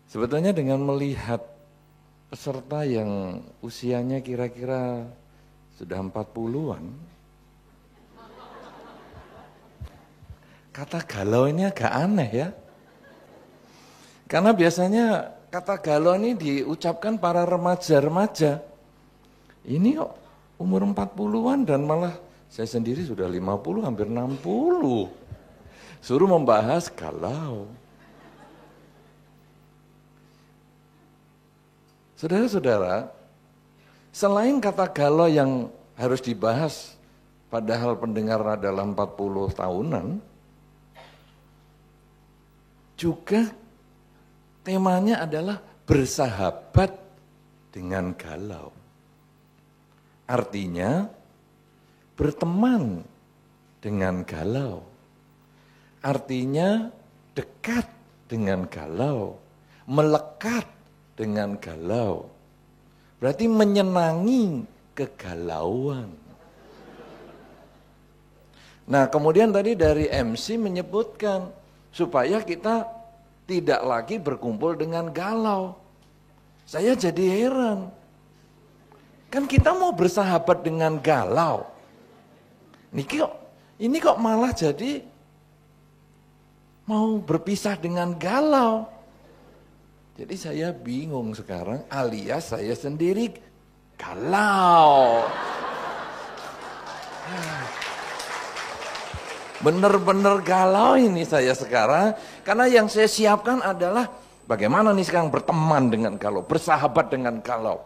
Sebetulnya dengan melihat peserta yang usianya kira-kira sudah 40-an, kata galau ini agak aneh ya. Karena biasanya kata galau ini diucapkan para remaja-remaja. Ini kok umur 40-an dan malah saya sendiri sudah 50, hampir 60. Suruh membahas galau. Saudara-saudara, selain kata galau yang harus dibahas, padahal pendengar adalah 40 tahunan, juga temanya adalah bersahabat dengan galau. Artinya, berteman dengan galau. Artinya, dekat dengan galau, melekat dengan galau. Berarti menyenangi kegalauan. Nah, kemudian tadi dari MC menyebutkan supaya kita tidak lagi berkumpul dengan galau. Saya jadi heran. Kan kita mau bersahabat dengan galau. Ini kok malah jadi mau berpisah dengan galau. Jadi saya bingung sekarang, alias saya sendiri galau. Bener-bener galau ini saya sekarang, karena yang saya siapkan adalah bagaimana nih sekarang berteman dengan galau, bersahabat dengan galau.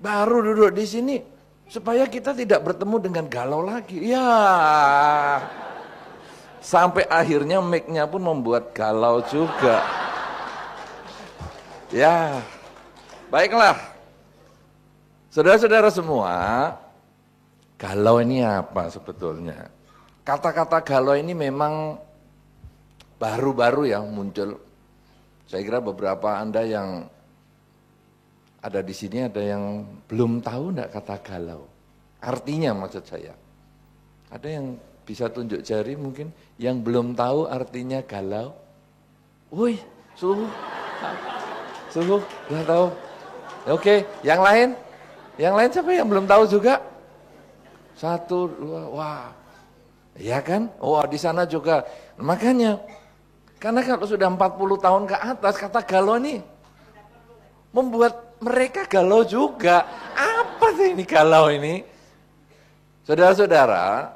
Baru duduk di sini, supaya kita tidak bertemu dengan galau lagi. Ya, sampai akhirnya mic-nya pun membuat galau juga. Ya, baiklah. Saudara-saudara semua, galau ini apa sebetulnya? Kata-kata galau ini memang baru-baru ya muncul. Saya kira beberapa Anda yang ada di sini ada yang belum tahu enggak kata galau. Artinya maksud saya. Ada yang bisa tunjuk jari mungkin yang belum tahu artinya galau? Woi, Sungguh, belum tahu. Oke, yang lain? Yang lain siapa yang belum tahu juga? 1, 2, wah. Iya kan? Oh, di sana juga. Makanya, karena kalau sudah 40 tahun ke atas, kata galau ini membuat mereka galau juga. Apa sih ini galau ini? Saudara-saudara,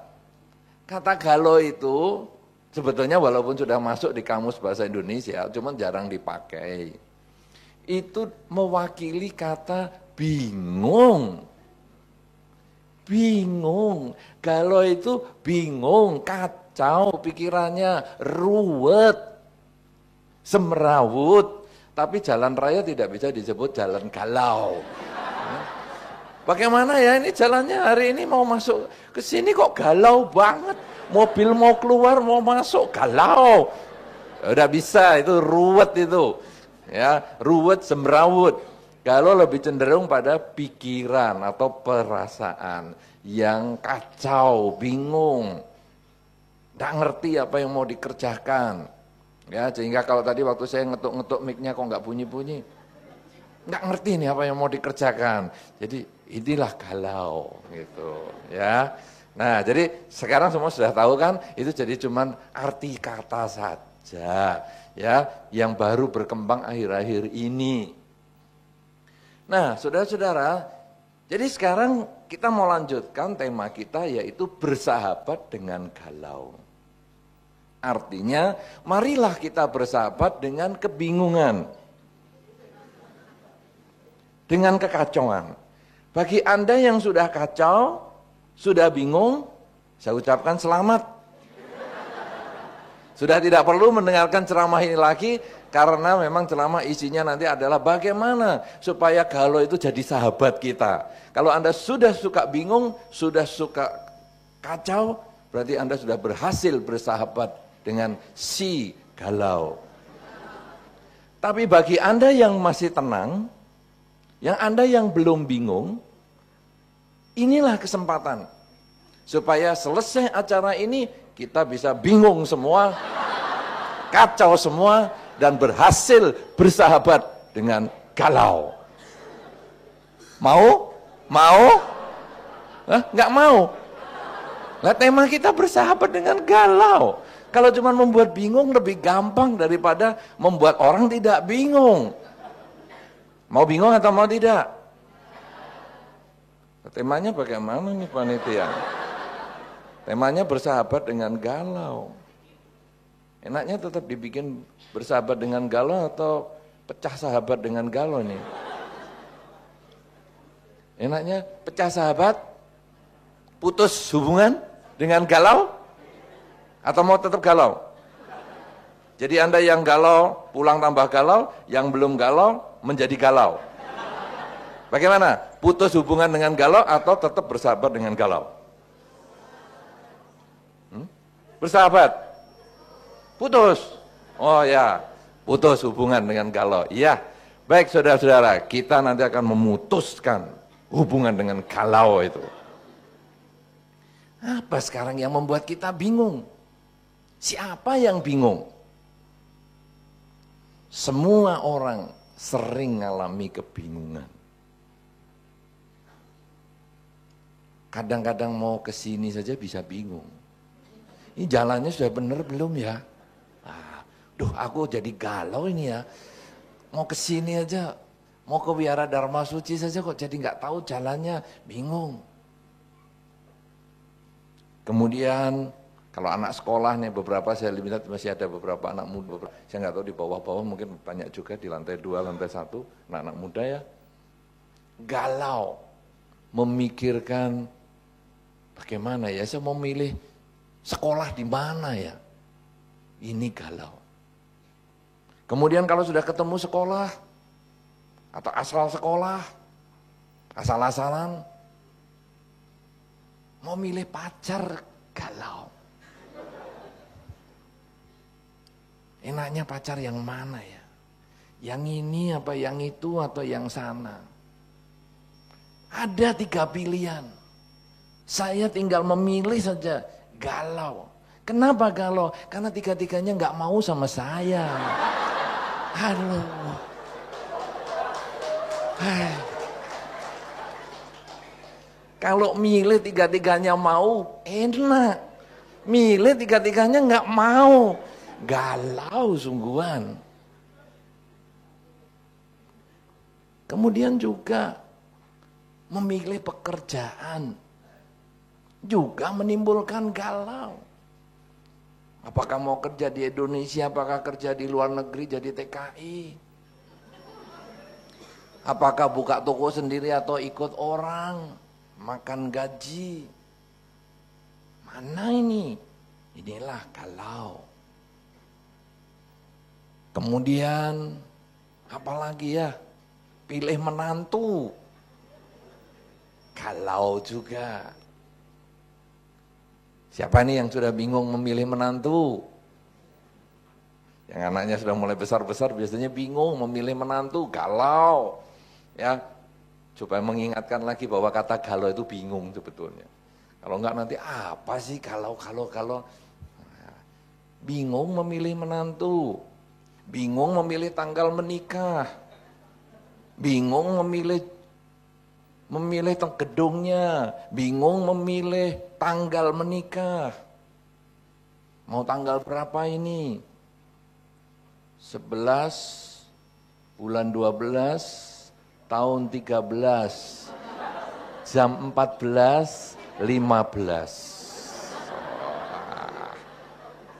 kata galau itu sebetulnya walaupun sudah masuk di kamus bahasa Indonesia, cuman jarang dipakai. Itu mewakili kata bingung. Bingung. Galau itu bingung, kacau pikirannya, ruwet, semrawut. Tapi jalan raya tidak bisa disebut jalan galau. Bagaimana ya ini jalannya hari ini mau masuk ke sini kok galau banget. Mobil mau keluar mau masuk galau. Udah bisa itu ruwet itu. Ya, ruwet semrawut. Kalau lebih cenderung pada pikiran atau perasaan yang kacau, bingung, tidak ngerti apa yang mau dikerjakan. Ya, sehingga kalau tadi waktu saya ngetuk-ngetuk mic-nya kok nggak bunyi-bunyi, nggak ngerti nih apa yang mau dikerjakan. Jadi inilah galau, gitu. Ya. Nah, jadi sekarang semua sudah tahu kan, itu jadi cuman arti kata saja. Ya, yang baru berkembang akhir-akhir ini. Nah, saudara-saudara, jadi sekarang kita mau lanjutkan tema kita yaitu bersahabat dengan galau. Artinya, marilah kita bersahabat dengan kebingungan, dengan kekacauan. Bagi Anda yang sudah kacau, sudah bingung, saya ucapkan selamat. Sudah tidak perlu mendengarkan ceramah ini lagi, karena memang ceramah isinya nanti adalah bagaimana supaya galau itu jadi sahabat kita. Kalau Anda sudah suka bingung, sudah suka kacau, berarti Anda sudah berhasil bersahabat dengan si galau. Tapi bagi Anda yang masih tenang, yang Anda yang belum bingung, inilah kesempatan. Supaya selesai acara ini, kita bisa bingung semua, kacau semua, dan berhasil bersahabat dengan galau. Mau? Mau? Hah? Nggak mau? Nah, tema kita bersahabat dengan galau. Kalau cuma membuat bingung lebih gampang daripada membuat orang tidak bingung. Mau bingung atau mau tidak? Temanya bagaimana nih panitia? Temanya bersahabat dengan galau. Enaknya tetap dibikin bersahabat dengan galau atau pecah sahabat dengan galau nih? Enaknya pecah sahabat, putus hubungan dengan galau, atau mau tetap galau? Jadi Anda yang galau, pulang tambah galau, yang belum galau, menjadi galau. Bagaimana? Putus hubungan dengan galau atau tetap bersahabat dengan galau? Bersahabat? Putus? Oh ya, putus hubungan dengan galau. Iya, baik saudara-saudara, kita nanti akan memutuskan hubungan dengan galau itu. Apa sekarang yang membuat kita bingung? Siapa yang bingung? Semua orang sering mengalami kebingungan. Kadang-kadang mau ke sini saja bisa bingung. Ini jalannya sudah benar belum ya? Aku jadi galau ini ya. Mau ke sini aja, mau ke Wihara Dharma Suci saja kok jadi nggak tahu jalannya, bingung. Kemudian kalau anak sekolah nih beberapa saya lihat masih ada beberapa anak muda, saya nggak tahu di bawah-bawah mungkin banyak juga di lantai 2, lantai 1, anak-anak muda ya. Galau, memikirkan bagaimana ya saya mau milih sekolah di mana ya. Ini galau. Kemudian kalau sudah ketemu sekolah atau asal sekolah, asal-asalan, mau milih pacar, galau. Enaknya pacar yang mana ya? Yang ini apa yang itu atau yang sana? Ada 3 pilihan. Saya tinggal memilih saja, galau. Kenapa galau? Karena 3-tiganya nggak mau sama saya. Aduh. Kalau milih 3-tiganya mau, enak. Milih 3-tiganya nggak mau, galau sungguhan. Kemudian juga memilih pekerjaan, juga menimbulkan galau. Apakah mau kerja di Indonesia, apakah kerja di luar negeri jadi TKI? Apakah buka toko sendiri atau ikut orang? Makan gaji. Mana ini? Inilah galau. Kemudian apalagi ya? Pilih menantu. Galau juga. Siapa nih yang sudah bingung memilih menantu? Yang anaknya sudah mulai besar-besar biasanya bingung memilih menantu, galau. Ya, supaya mengingatkan lagi bahwa kata galau itu bingung sebetulnya. Kalau enggak nanti apa sih kalau. Bingung memilih menantu, bingung memilih tanggal menikah, bingung memilih gedungnya, bingung memilih tanggal menikah. Mau tanggal berapa ini? 11 bulan 12 tahun 13 jam 14.15.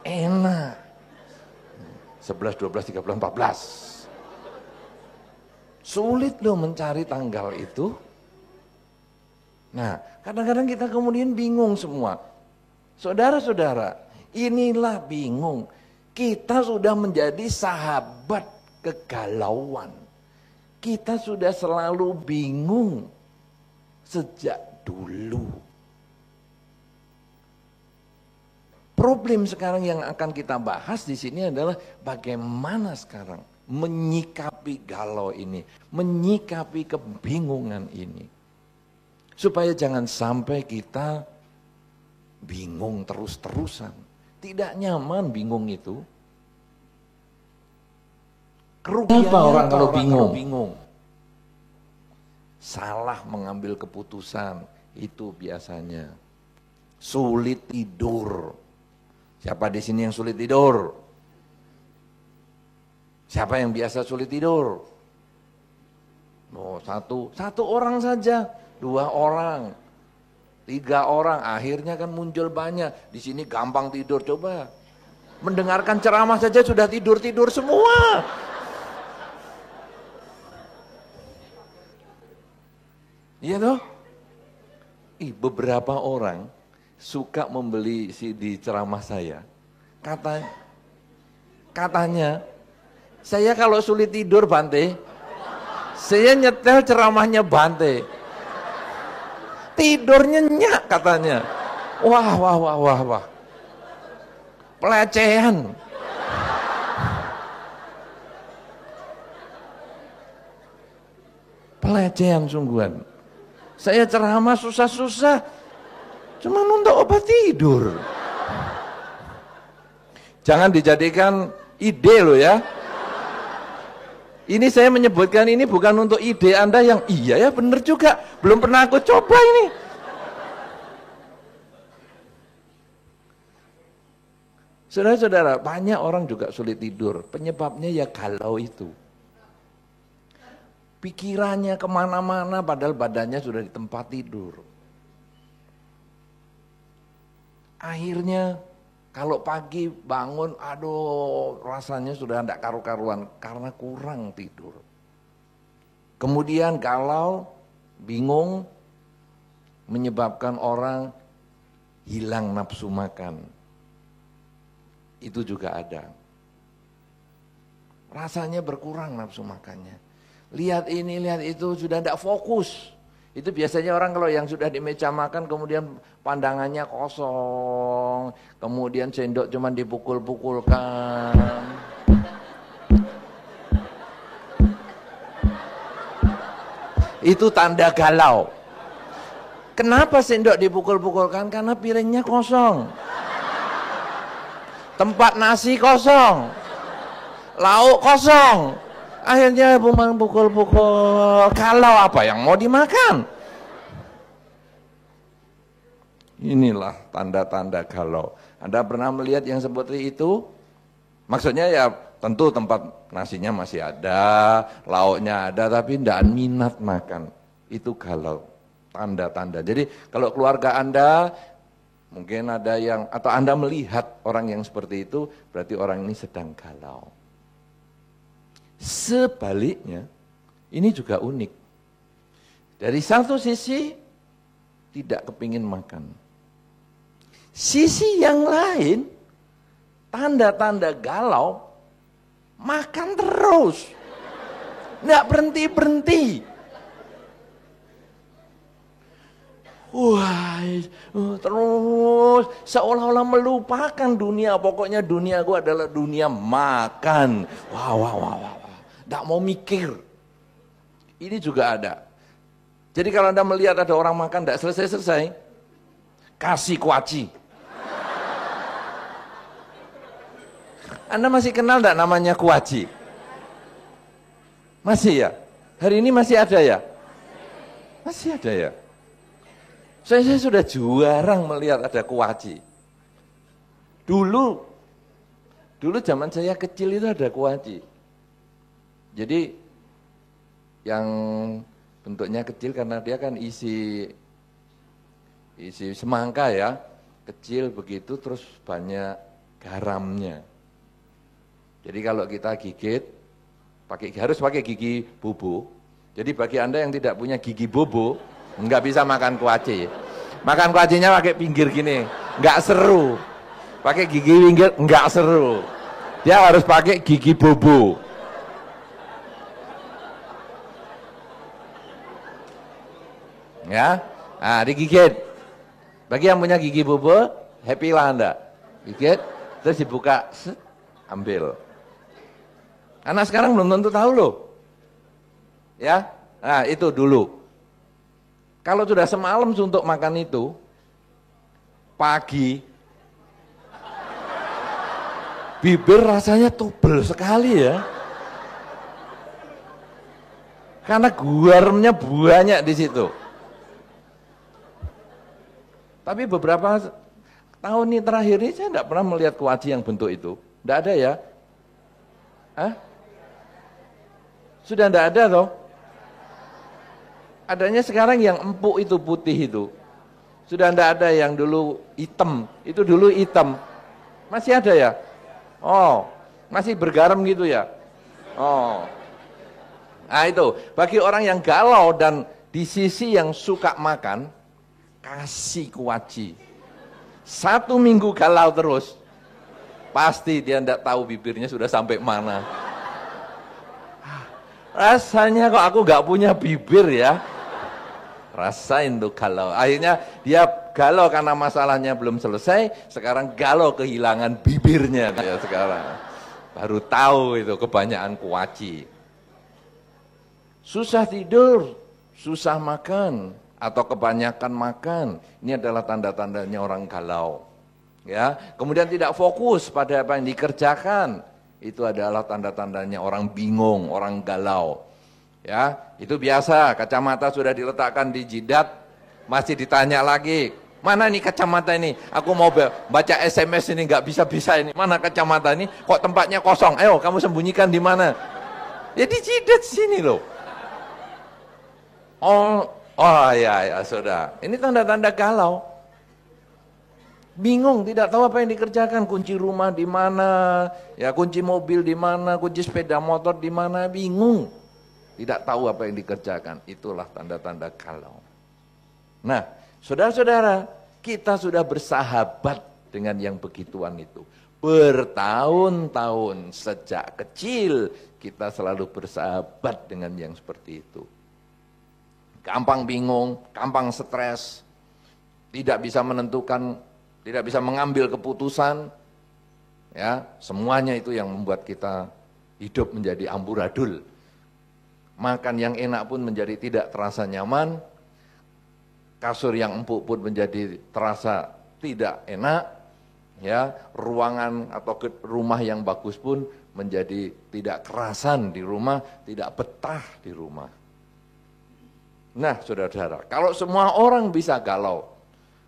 Enak. 11, 12, 13, 14. Sulit loh mencari tanggal itu. Nah, kadang-kadang kita kemudian bingung semua. Saudara-saudara, inilah bingung. Kita sudah menjadi sahabat kegalauan. Kita sudah selalu bingung sejak dulu. Problem sekarang yang akan kita bahas di sini adalah bagaimana sekarang menyikapi galau ini, menyikapi kebingungan ini. Supaya jangan sampai kita bingung terus-terusan. Tidak nyaman bingung itu. Kerugiannya apa orang kalau bingung? Salah mengambil keputusan, itu biasanya. Sulit tidur. Siapa di sini yang sulit tidur? Siapa yang biasa sulit tidur? Oh, satu orang saja, 2 orang, 3 orang, akhirnya kan muncul banyak. Di sini gampang tidur, coba. Mendengarkan ceramah saja sudah tidur semua. Iya toh? Beberapa orang suka membeli CD ceramah saya. Katanya, saya kalau sulit tidur Bante, saya nyetel ceramahnya Bante. Tidur nyenyak katanya. Wah. Pelecehan. Pelecehan sungguhan. Saya ceramah susah-susah, cuma untuk obat tidur. Jangan dijadikan ide loh ya. Ini saya menyebutkan ini bukan untuk ide Anda yang iya ya bener juga. Belum pernah aku coba ini. Saudara-saudara, banyak orang juga sulit tidur. Penyebabnya ya galau itu. Pikirannya kemana-mana padahal badannya sudah di tempat tidur. Akhirnya kalau pagi bangun, aduh rasanya sudah tidak karu-karuan karena kurang tidur. Kemudian galau, bingung, menyebabkan orang hilang nafsu makan. Itu juga ada. Rasanya berkurang nafsu makannya. Lihat ini, lihat itu, sudah tidak fokus. Itu biasanya orang kalau yang sudah di meja makan kemudian pandangannya kosong, kemudian sendok cuma dipukul-pukulkan. Itu tanda galau. Kenapa sendok dipukul-pukulkan? Karena piringnya kosong. Tempat nasi kosong. Lauk kosong. Akhirnya memang pukul-pukul. Kalau apa yang mau dimakan? Inilah tanda-tanda galau. Anda pernah melihat yang seperti itu? Maksudnya ya tentu tempat nasinya masih ada, lauknya ada, tapi tidak minat makan. Itu galau. Tanda-tanda. Jadi kalau keluarga Anda mungkin ada yang, atau Anda melihat orang yang seperti itu, berarti orang ini sedang galau. Sebaliknya, ini juga unik. Dari satu sisi, tidak kepingin makan. Sisi yang lain, tanda-tanda galau, makan terus. Nggak berhenti-berhenti. Wah, terus seolah-olah melupakan dunia. Pokoknya dunia gua adalah dunia makan. Wah. Tidak mau mikir. Ini juga ada. Jadi kalau Anda melihat ada orang makan tidak selesai-selesai, kasih kuaci. Anda masih kenal tidak namanya kuaci? Masih ya? Hari ini masih ada ya? Masih ada ya? Saya sudah jarang melihat ada kuaci. Dulu zaman saya kecil itu ada kuaci. Jadi yang bentuknya kecil karena dia kan isi semangka ya, kecil begitu terus banyak garamnya. Jadi kalau kita gigit harus pakai gigi bobo. Jadi bagi Anda yang tidak punya gigi bobo, nggak bisa makan kuaci. Makan kuacinya pakai pinggir gini, nggak seru. Pakai gigi pinggir nggak seru. Dia harus pakai gigi bobo. Ya, nah digigit. Bagi yang punya gigi bobo, happy lah Anda. Gigit, terus dibuka, ambil. Anak sekarang belum tentu tahu loh. Ya, nah itu dulu. Kalau sudah semalam suntuk makan itu, pagi, bibir rasanya tebel sekali ya. Karena guarnya banyak di situ. Tapi beberapa tahun ini terakhir ini saya tidak pernah melihat kuaci yang bentuk itu. Tidak ada ya? Hah? Sudah tidak ada toh? Adanya sekarang yang empuk itu, putih itu. Sudah tidak ada yang dulu hitam. Itu dulu hitam. Masih ada ya? Oh, masih bergaram gitu ya? Oh. Nah itu, bagi orang yang galau dan di sisi yang suka makan, kasih kuaci. 1 minggu galau terus, pasti dia tidak tahu bibirnya sudah sampai mana. Rasanya kok aku gak punya bibir ya. Rasain tuh galau. Akhirnya dia galau karena masalahnya belum selesai, sekarang galau kehilangan bibirnya ya sekarang. Baru tahu itu kebanyakan kuaci. Susah tidur, susah makan, atau kebanyakan makan. Ini adalah tanda-tandanya orang galau. Ya, kemudian tidak fokus pada apa yang dikerjakan. Itu adalah tanda-tandanya orang bingung, orang galau. Ya, itu biasa. Kacamata sudah diletakkan di jidat, masih ditanya lagi, mana nih kacamata ini? Aku mau baca SMS ini nggak bisa-bisa ini. Mana kacamata ini? Kok tempatnya kosong? Ayo, kamu sembunyikan di mana? Ya di jidat sini loh. Oh ya sudah. Ini tanda-tanda galau. Bingung, tidak tahu apa yang dikerjakan. Kunci rumah di mana? Ya, kunci mobil di mana? Kunci sepeda motor di mana? Bingung. Tidak tahu apa yang dikerjakan. Itulah tanda-tanda galau. Nah, saudara-saudara, kita sudah bersahabat dengan yang begituan itu. Bertahun-tahun sejak kecil kita selalu bersahabat dengan yang seperti itu. Gampang bingung, gampang stres, tidak bisa menentukan, tidak bisa mengambil keputusan, ya semuanya itu yang membuat kita hidup menjadi amburadul. Makan yang enak pun menjadi tidak terasa nyaman, kasur yang empuk pun menjadi terasa tidak enak, ya ruangan atau rumah yang bagus pun menjadi tidak kerasan di rumah, tidak betah di rumah. Nah, saudara-saudara, kalau semua orang bisa galau,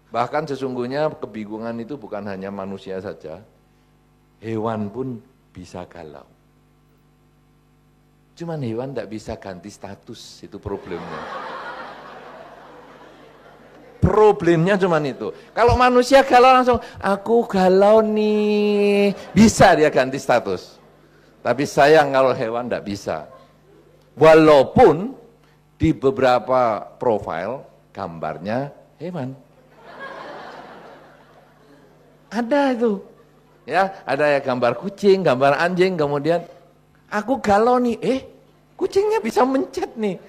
bahkan sesungguhnya kebingungan itu bukan hanya manusia saja, hewan pun bisa galau. Cuman hewan tidak bisa ganti status, itu problemnya. Problemnya cuman itu. Kalau manusia galau langsung, aku galau nih, bisa dia ganti status. Tapi sayang kalau hewan tidak bisa. Walaupun di beberapa profil gambarnya hewan. Ada itu. Ya, ada ya gambar kucing, gambar anjing, kemudian aku galau nih. Kucingnya bisa mencet nih.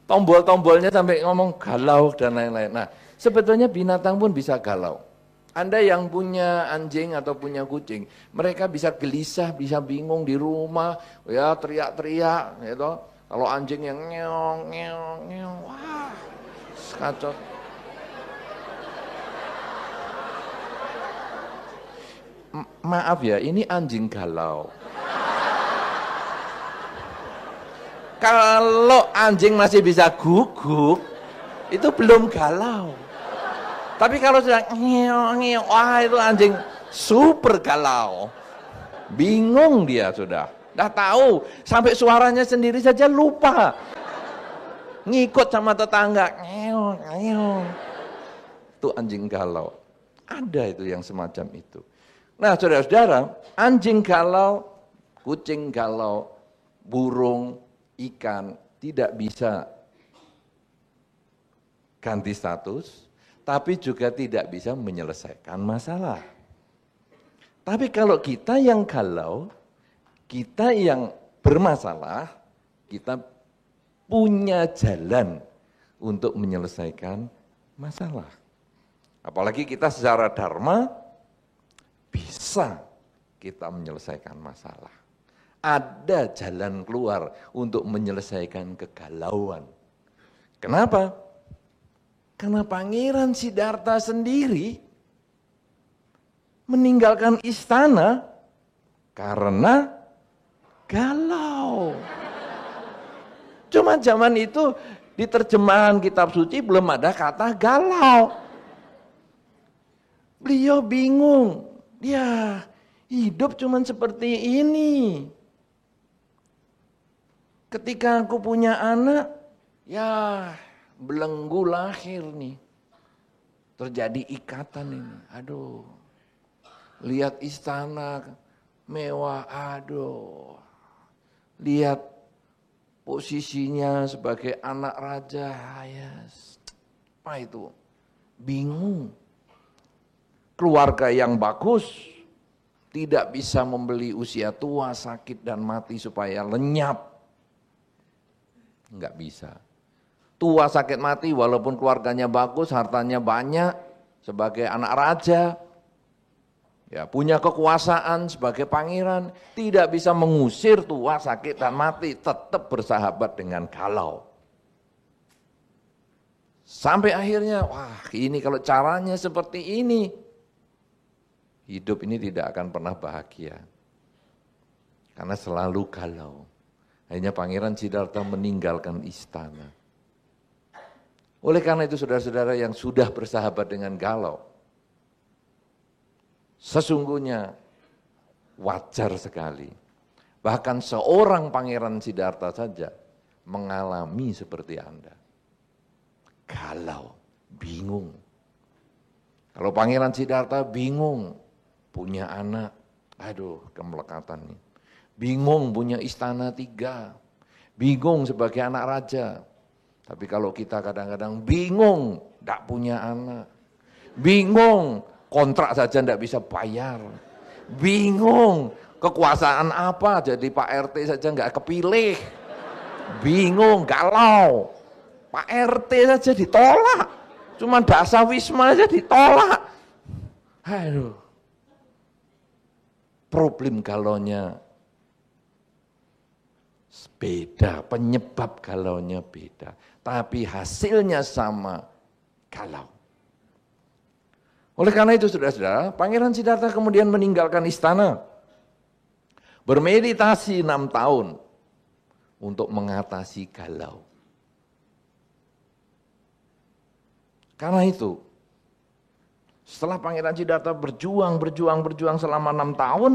Tombol-tombolnya sampai ngomong galau dan lain-lain. Nah, sebetulnya binatang pun bisa galau. Anda yang punya anjing atau punya kucing, mereka bisa gelisah, bisa bingung di rumah, ya teriak-teriak gitu. Kalau anjing yang ngeong, ngeong, ngeong, wah, kacau. Maaf ya, ini anjing galau. Kalau anjing masih bisa guguk, itu belum galau. Tapi kalau sudah ngeong, ngeong, wah itu anjing super galau. Bingung dia sudah. Dah tahu, sampai suaranya sendiri saja lupa. Ngikut sama tetangga, ngeong, ngeong. Itu anjing galau. Ada itu yang semacam itu. Nah, saudara-saudara, anjing galau, kucing galau, burung, ikan tidak bisa ganti status, tapi juga tidak bisa menyelesaikan masalah. Tapi kalau kita yang galau, kita yang bermasalah, kita punya jalan untuk menyelesaikan masalah. Apalagi kita secara dharma bisa kita menyelesaikan masalah. Ada jalan keluar untuk menyelesaikan kegalauan. Kenapa? Karena Pangeran Siddhartha sendiri meninggalkan istana karena galau. Cuma zaman itu di terjemahan kitab suci belum ada kata galau. Beliau bingung. Ya, hidup cuma seperti ini. Ketika aku punya anak, ya belenggu lahir nih. Terjadi ikatan ini. Aduh. Lihat istana mewah, aduh. Lihat posisinya sebagai anak raja, yes. Apa itu? Bingung. Keluarga yang bagus tidak bisa membeli usia tua, sakit dan mati supaya lenyap. Enggak bisa. Tua, sakit, mati walaupun keluarganya bagus, hartanya banyak sebagai anak raja. Ya, punya kekuasaan sebagai pangeran, tidak bisa mengusir tua, sakit, dan mati, tetap bersahabat dengan galau. Sampai akhirnya, wah ini kalau caranya seperti ini, hidup ini tidak akan pernah bahagia. Karena selalu galau. Akhirnya Pangeran Siddhartha meninggalkan istana. Oleh karena itu saudara-saudara yang sudah bersahabat dengan galau, sesungguhnya wajar sekali. Bahkan seorang Pangeran Siddhartha saja mengalami seperti Anda. Galau, bingung. Kalau Pangeran Siddhartha bingung, punya anak, aduh kemelekatan nih. Bingung punya istana 3, bingung sebagai anak raja. Tapi kalau kita kadang-kadang bingung, tidak punya anak. Bingung, kontrak saja tidak bisa bayar. Bingung, kekuasaan apa, jadi Pak RT saja nggak kepilih. Bingung, galau. Pak RT saja ditolak. Cuma Dasa Wisma saja ditolak. Aduh. Problem galaunya beda, penyebab galaunya beda. Tapi hasilnya sama, galau. Oleh karena itu saudara-saudara, Pangeran Siddhartha kemudian meninggalkan istana. Bermeditasi 6 tahun untuk mengatasi galau. Karena itu, setelah Pangeran Siddhartha berjuang selama 6 tahun,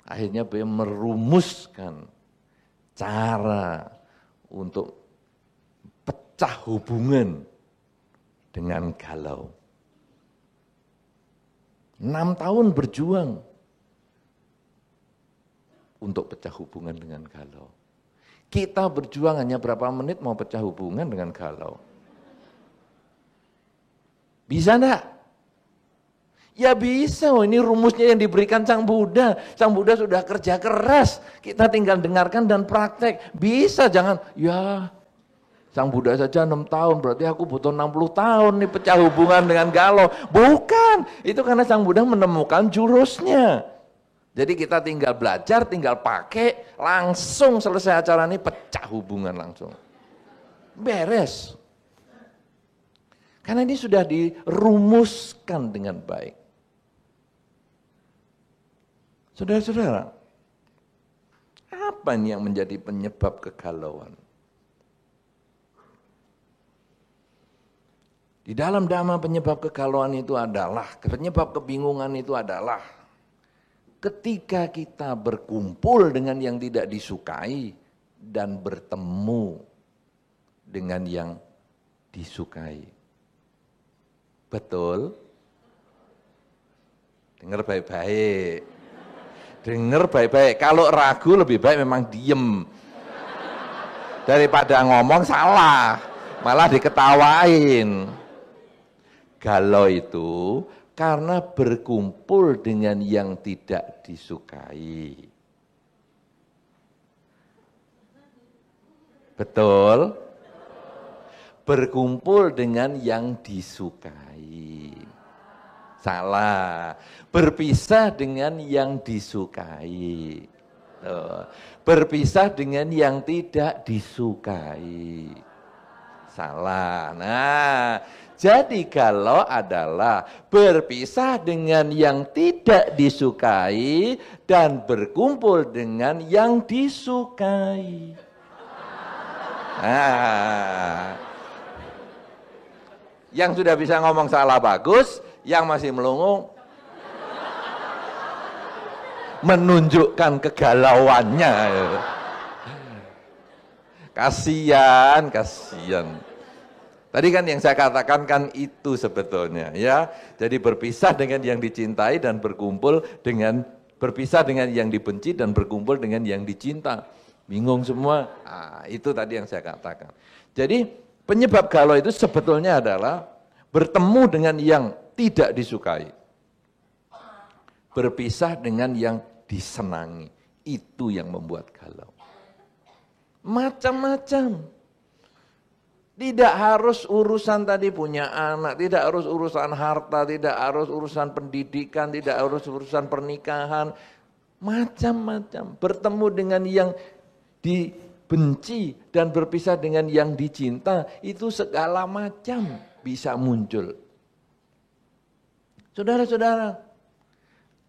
akhirnya beliau merumuskan cara untuk pecah hubungan dengan galau. 6 tahun berjuang untuk pecah hubungan dengan galau. Kita berjuang hanya berapa menit mau pecah hubungan dengan galau. Bisa enggak? Ya bisa, ini rumusnya yang diberikan Sang Buddha. Sang Buddha sudah kerja keras, kita tinggal dengarkan dan praktek. Bisa, jangan, ya Sang Buddha saja 6 tahun, berarti aku butuh 60 tahun nih pecah hubungan dengan galau. Bukan, itu karena Sang Buddha menemukan jurusnya. Jadi kita tinggal belajar, tinggal pakai, langsung selesai acara ini pecah hubungan langsung. Beres. Karena ini sudah dirumuskan dengan baik. Saudara-saudara, apa ini yang menjadi penyebab kegalauan? Di dalam Dhamma penyebab kegalauan itu adalah, penyebab kebingungan itu adalah ketika kita berkumpul dengan yang tidak disukai dan bertemu dengan yang disukai. Betul? Dengar baik-baik. Dengar baik-baik. Kalau ragu lebih baik memang diem. Daripada ngomong salah, malah diketawain. Galau itu karena berkumpul dengan yang tidak disukai. Betul? Berkumpul dengan yang disukai. Salah. Berpisah dengan yang disukai. Berpisah dengan yang tidak disukai. Salah. Nah, jadi galau adalah berpisah dengan yang tidak disukai dan berkumpul dengan yang disukai. Nah, yang sudah bisa ngomong salah bagus, yang masih melongo menunjukkan kegalauannya. Kasihan, kasihan. Tadi kan yang saya katakan kan itu sebetulnya ya. Jadi berpisah dengan yang dicintai dan berpisah dengan yang dibenci dan berkumpul dengan yang dicinta. Bingung semua. Nah, itu tadi yang saya katakan. Jadi penyebab galau itu sebetulnya adalah bertemu dengan yang tidak disukai. Berpisah dengan yang disenangi. Itu yang membuat galau. Macam-macam. Tidak harus urusan tadi punya anak, tidak harus urusan harta, tidak harus urusan pendidikan, tidak harus urusan pernikahan. Macam-macam. Bertemu dengan yang dibenci dan berpisah dengan yang dicinta, itu segala macam bisa muncul. Saudara-saudara,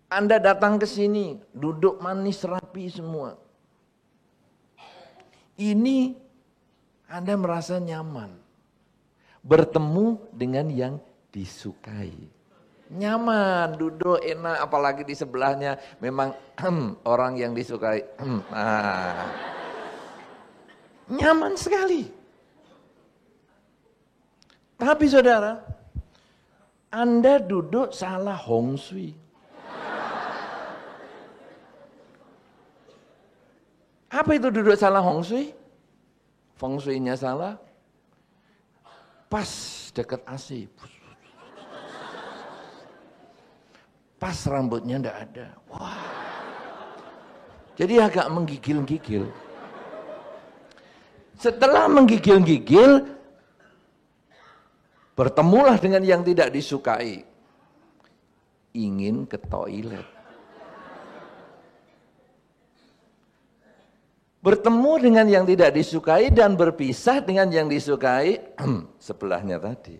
Anda datang ke sini, duduk manis rapi semua. Ini Anda merasa nyaman. Bertemu dengan yang disukai. Nyaman, duduk enak, apalagi di sebelahnya memang orang yang disukai. Nyaman sekali. Tapi saudara, Anda duduk salah hong shui. Apa itu duduk salah hong shui? Feng shui-nya salah. Pas dekat AC. Pas rambutnya enggak ada. Wah. Jadi agak menggigil-gigil. Setelah menggigil-gigil, bertemulah dengan yang tidak disukai. Ingin ke toilet. Bertemu dengan yang tidak disukai dan berpisah dengan yang disukai sebelahnya tadi.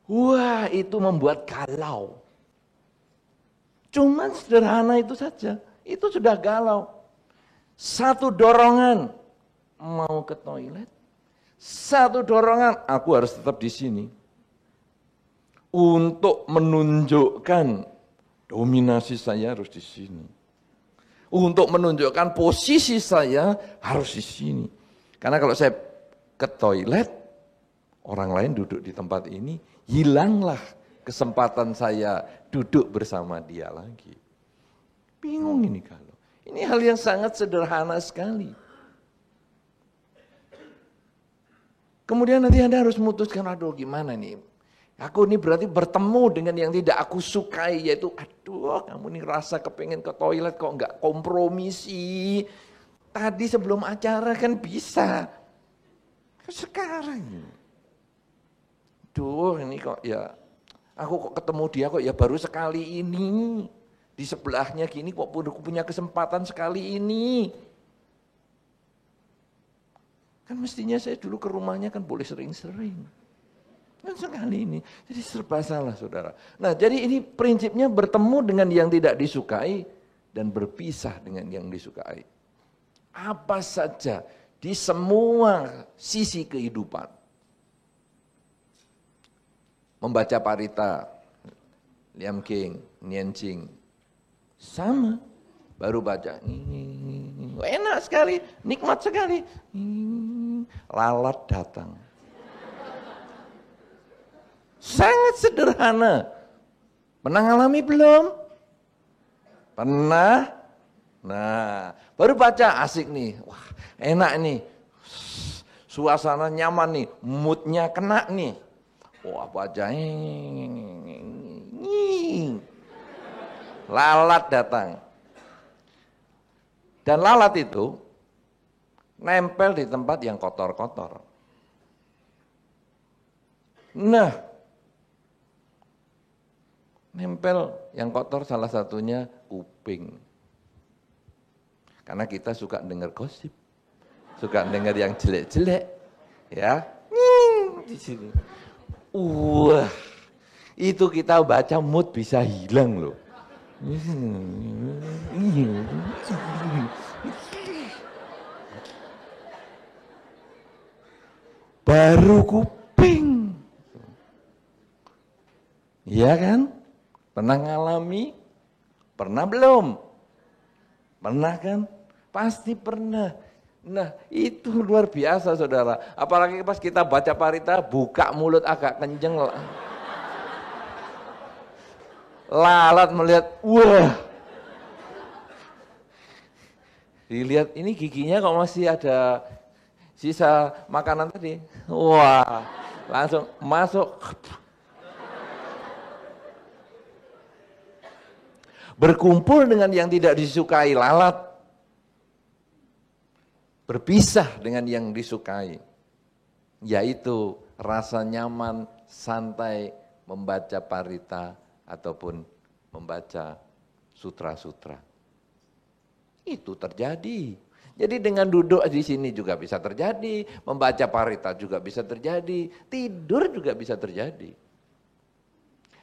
Wah, itu membuat galau. Cuman sederhana itu saja. Itu sudah galau. Satu dorongan mau ke toilet. Satu dorongan aku harus tetap di sini. Untuk menunjukkan dominasi saya harus di sini. Untuk menunjukkan posisi saya harus di sini. Karena kalau saya ke toilet, orang lain duduk di tempat ini, hilanglah kesempatan saya duduk bersama dia lagi. Bingung ini kalau. Ini hal yang sangat sederhana sekali. Kemudian nanti Anda harus memutuskan, aduh gimana nih. Aku ini berarti bertemu dengan yang tidak aku sukai, yaitu aduh kamu nih rasa kepengen ke toilet kok enggak kompromi sih. Tadi sebelum acara kan bisa. Sekarang. Duh ini kok ya, aku kok ketemu dia kok ya baru sekali ini. Di sebelahnya gini kok punya kesempatan sekali ini. Kan mestinya saya dulu ke rumahnya kan boleh sering-sering. Kan sekali ini, jadi serba salah saudara. Nah jadi ini prinsipnya bertemu dengan yang tidak disukai dan berpisah dengan yang disukai. Apa saja di semua sisi kehidupan. Membaca parita, Liam King, Nien Ching, sama. Baru baca, enak sekali, nikmat sekali. Lalat datang. Sangat sederhana. Pernah ngalami belum? Pernah? Nah, baru baca asik nih. Wah, enak nih. Suasana nyaman nih, moodnya kena nih. Wah, baca. Lalat datang. Dan lalat itu nempel di tempat yang kotor-kotor. Nah, nempel yang kotor salah satunya kuping. Karena kita suka dengar gosip. Suka dengar yang jelek-jelek. Ya. Di sini. Wah. Itu kita baca mood bisa hilang loh. baru kuping. Iya kan? Pernah ngalami? Pernah belum? Pernah kan? Pasti pernah. Nah, itu luar biasa saudara. Apalagi pas kita baca parita, buka mulut agak kenceng. Lalat melihat, wah. Dilihat ini giginya kok masih ada sisa makanan tadi. Wah, langsung masuk. Berkumpul dengan yang tidak disukai lalat. Berpisah dengan yang disukai. Yaitu rasa nyaman, santai membaca parita ataupun membaca sutra-sutra. Itu terjadi. Jadi dengan duduk di sini juga bisa terjadi, membaca parita juga bisa terjadi, tidur juga bisa terjadi.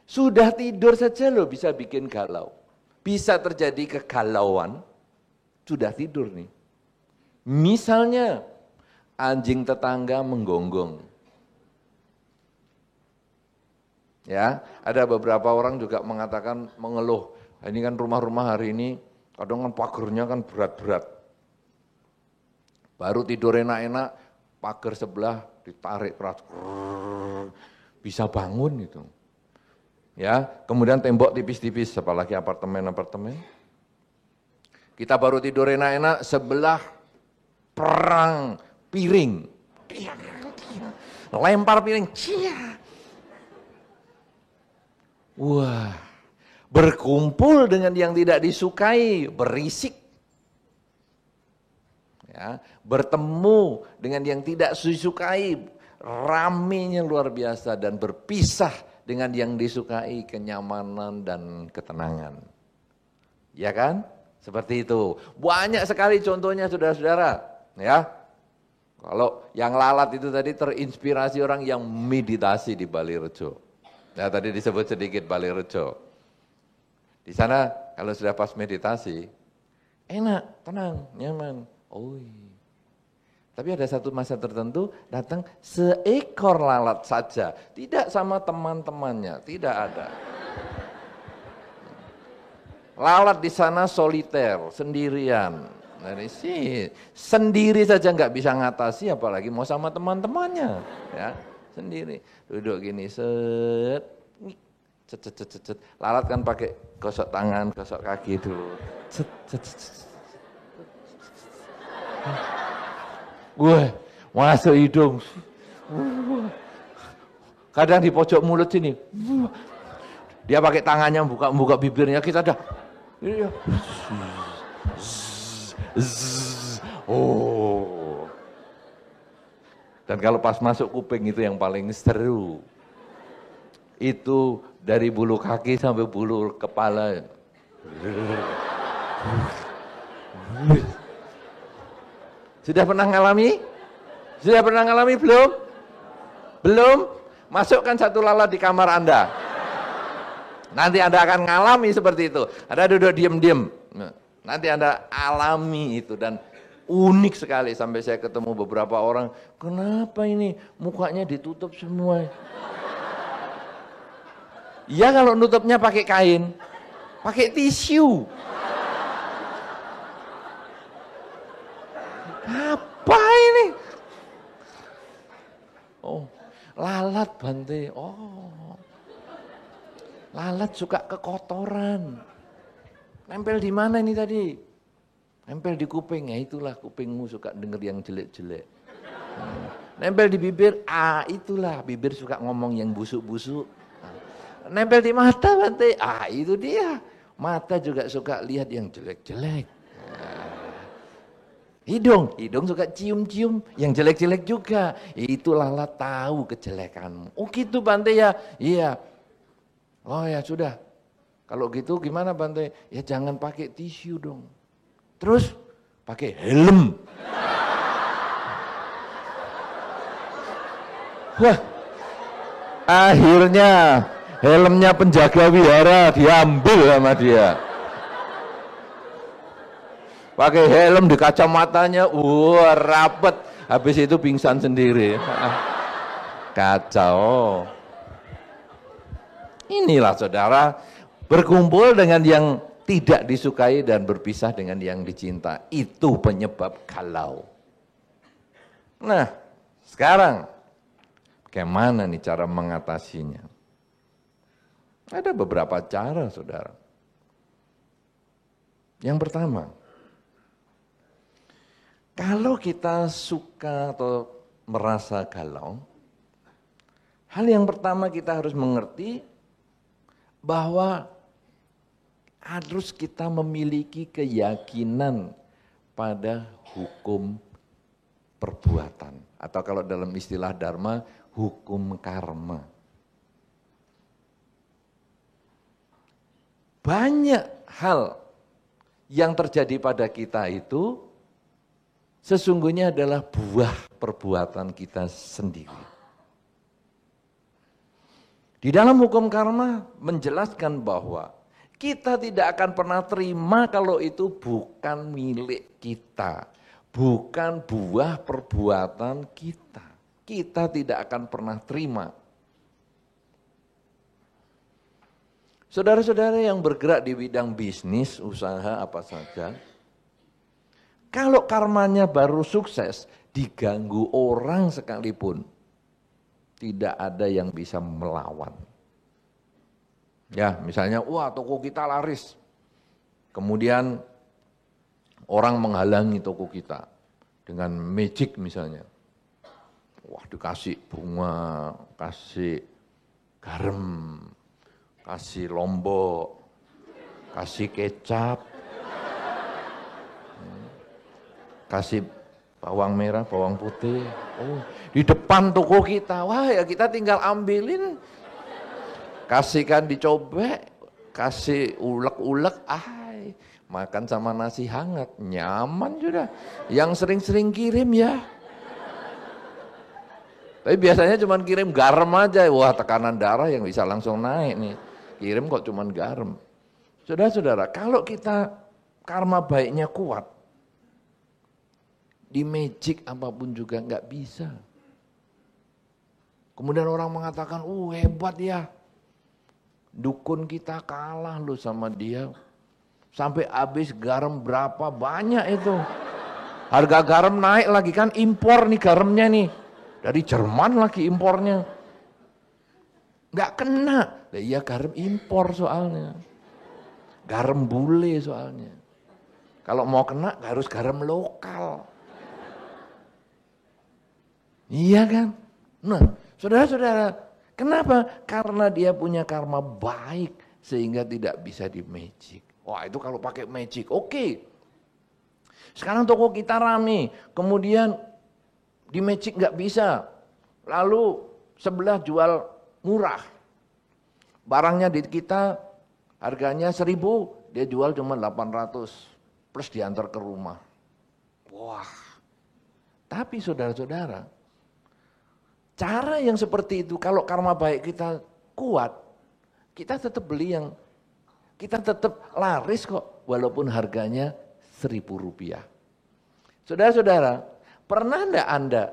Sudah tidur saja loh bisa bikin galau. Bisa terjadi kegalauan, sudah tidur nih. Misalnya anjing tetangga menggonggong. Ya, ada beberapa orang juga mengatakan mengeluh, ini kan rumah-rumah hari ini kadang kan pagernya kan berat-berat. Baru tidur enak-enak, pagar sebelah ditarik keras, bisa bangun itu. Ya, kemudian tembok tipis-tipis, apalagi apartemen-apartemen. Kita baru tidur enak-enak, sebelah perang piring. Lempar piring, wah, berkumpul dengan yang tidak disukai, berisik. Ya, bertemu dengan yang tidak disukai, ramenya luar biasa, dan berpisah dengan yang disukai, kenyamanan dan ketenangan. Ya kan? Seperti itu. Banyak sekali contohnya saudara-saudara. Ya, kalau yang lalat itu tadi terinspirasi orang yang meditasi di Balirejo. Ya, tadi disebut sedikit Balirejo. Di sana kalau sudah pas meditasi, enak, tenang, nyaman. Tapi ada satu masa tertentu datang seekor lalat saja, tidak sama teman-temannya, tidak ada. Lalat di sana soliter, sendirian. Dari sendiri saja nggak bisa ngatasi, apalagi mau sama teman-temannya, ya sendiri. Duduk gini, set, cet. Lalat kan pakai gosok tangan, gosok kaki dulu. Cet. Wah, masuk hidung. Kadang di pojok mulut sini. Dia pakai tangannya buka bibirnya, kita dah. Oh. Dan kalau pas masuk kuping itu yang paling seru. Itu dari bulu kaki sampai bulu kepala. Sudah pernah ngalami? Sudah pernah ngalami belum? Belum? Masukkan satu lalat di kamar Anda. Nanti Anda akan ngalami seperti itu. Anda duduk diam-diam. Nanti Anda alami itu dan unik sekali. Sampai saya ketemu beberapa orang, kenapa ini mukanya ditutup semua? Ya kalau nutupnya pakai kain, pakai tisu. Apa ini? Oh, lalat Bante. Oh, lalat suka kekotoran. Nempel di mana ini tadi? Nempel di kuping. Ya itulah kupingmu suka denger yang jelek-jelek. Nempel di bibir. Itulah bibir suka ngomong yang busuk-busuk. Nempel di mata Bante. Itu dia. Mata juga suka lihat yang jelek-jelek. Hidung suka cium-cium, yang jelek-jelek juga. Itu lalat tahu kejelekanmu. Oh gitu Bante ya? Iya. Oh ya sudah. Kalau gitu gimana Bante? Ya jangan pakai tisu dong. Terus pakai helm. Wah. Akhirnya helmnya penjaga wihara diambil sama dia. Pakai helm di kacamatanya, rapet. Habis itu pingsan sendiri. kacau. Inilah saudara, berkumpul dengan yang tidak disukai dan berpisah dengan yang dicinta. Itu penyebab galau. Nah, sekarang bagaimana nih cara mengatasinya? Ada beberapa cara, saudara. Yang pertama, kalau kita suka atau merasa galau, hal yang pertama kita harus mengerti bahwa harus kita memiliki keyakinan pada hukum perbuatan. Atau kalau dalam istilah Dharma, hukum karma. Banyak hal yang terjadi pada kita itu sesungguhnya adalah buah perbuatan kita sendiri. Di dalam hukum karma menjelaskan bahwa kita tidak akan pernah terima kalau itu bukan milik kita, bukan buah perbuatan kita. Kita tidak akan pernah terima. Saudara-saudara yang bergerak di bidang bisnis, usaha apa saja, kalau karmanya baru sukses, diganggu orang sekalipun, tidak ada yang bisa melawan. Ya, misalnya, wah toko kita laris. Kemudian orang menghalangi toko kita dengan magic misalnya. Wah dikasih bunga, kasih garam, kasih lombok, kasih kecap, kasih bawang merah, bawang putih. Oh, di depan toko kita, wah ya kita tinggal ambilin. Kasihkan dicobek, kasih ulek-ulek, makan sama nasi hangat, nyaman sudah. Yang sering-sering kirim ya. Tapi biasanya cuma kirim garam aja, wah tekanan darah yang bisa langsung naik nih. Kirim kok cuma garam. Saudara-saudara, kalau kita karma baiknya kuat, di magic apapun juga nggak bisa. Kemudian orang mengatakan, hebat ya. Dukun kita kalah loh sama dia. Sampai habis garam berapa banyak itu. Harga garam naik lagi kan impor nih garamnya nih. Dari Jerman lagi impornya. Nggak kena. Nah, iya garam impor soalnya. Garam bule soalnya. Kalau mau kena harus garam lokal. Iya kan? Nah, saudara-saudara, kenapa? Karena dia punya karma baik sehingga tidak bisa di magic. Wah itu kalau pakai magic, oke. Sekarang toko kita rame, kemudian di magic nggak bisa. Lalu sebelah jual murah. Barangnya di kita harganya 1.000, dia jual cuma 800 plus diantar ke rumah. Wah. Tapi saudara-saudara, cara yang seperti itu kalau karma baik kita kuat, kita tetap beli yang, kita tetap laris kok walaupun harganya Rp1.000. Saudara-saudara, pernah enggak Anda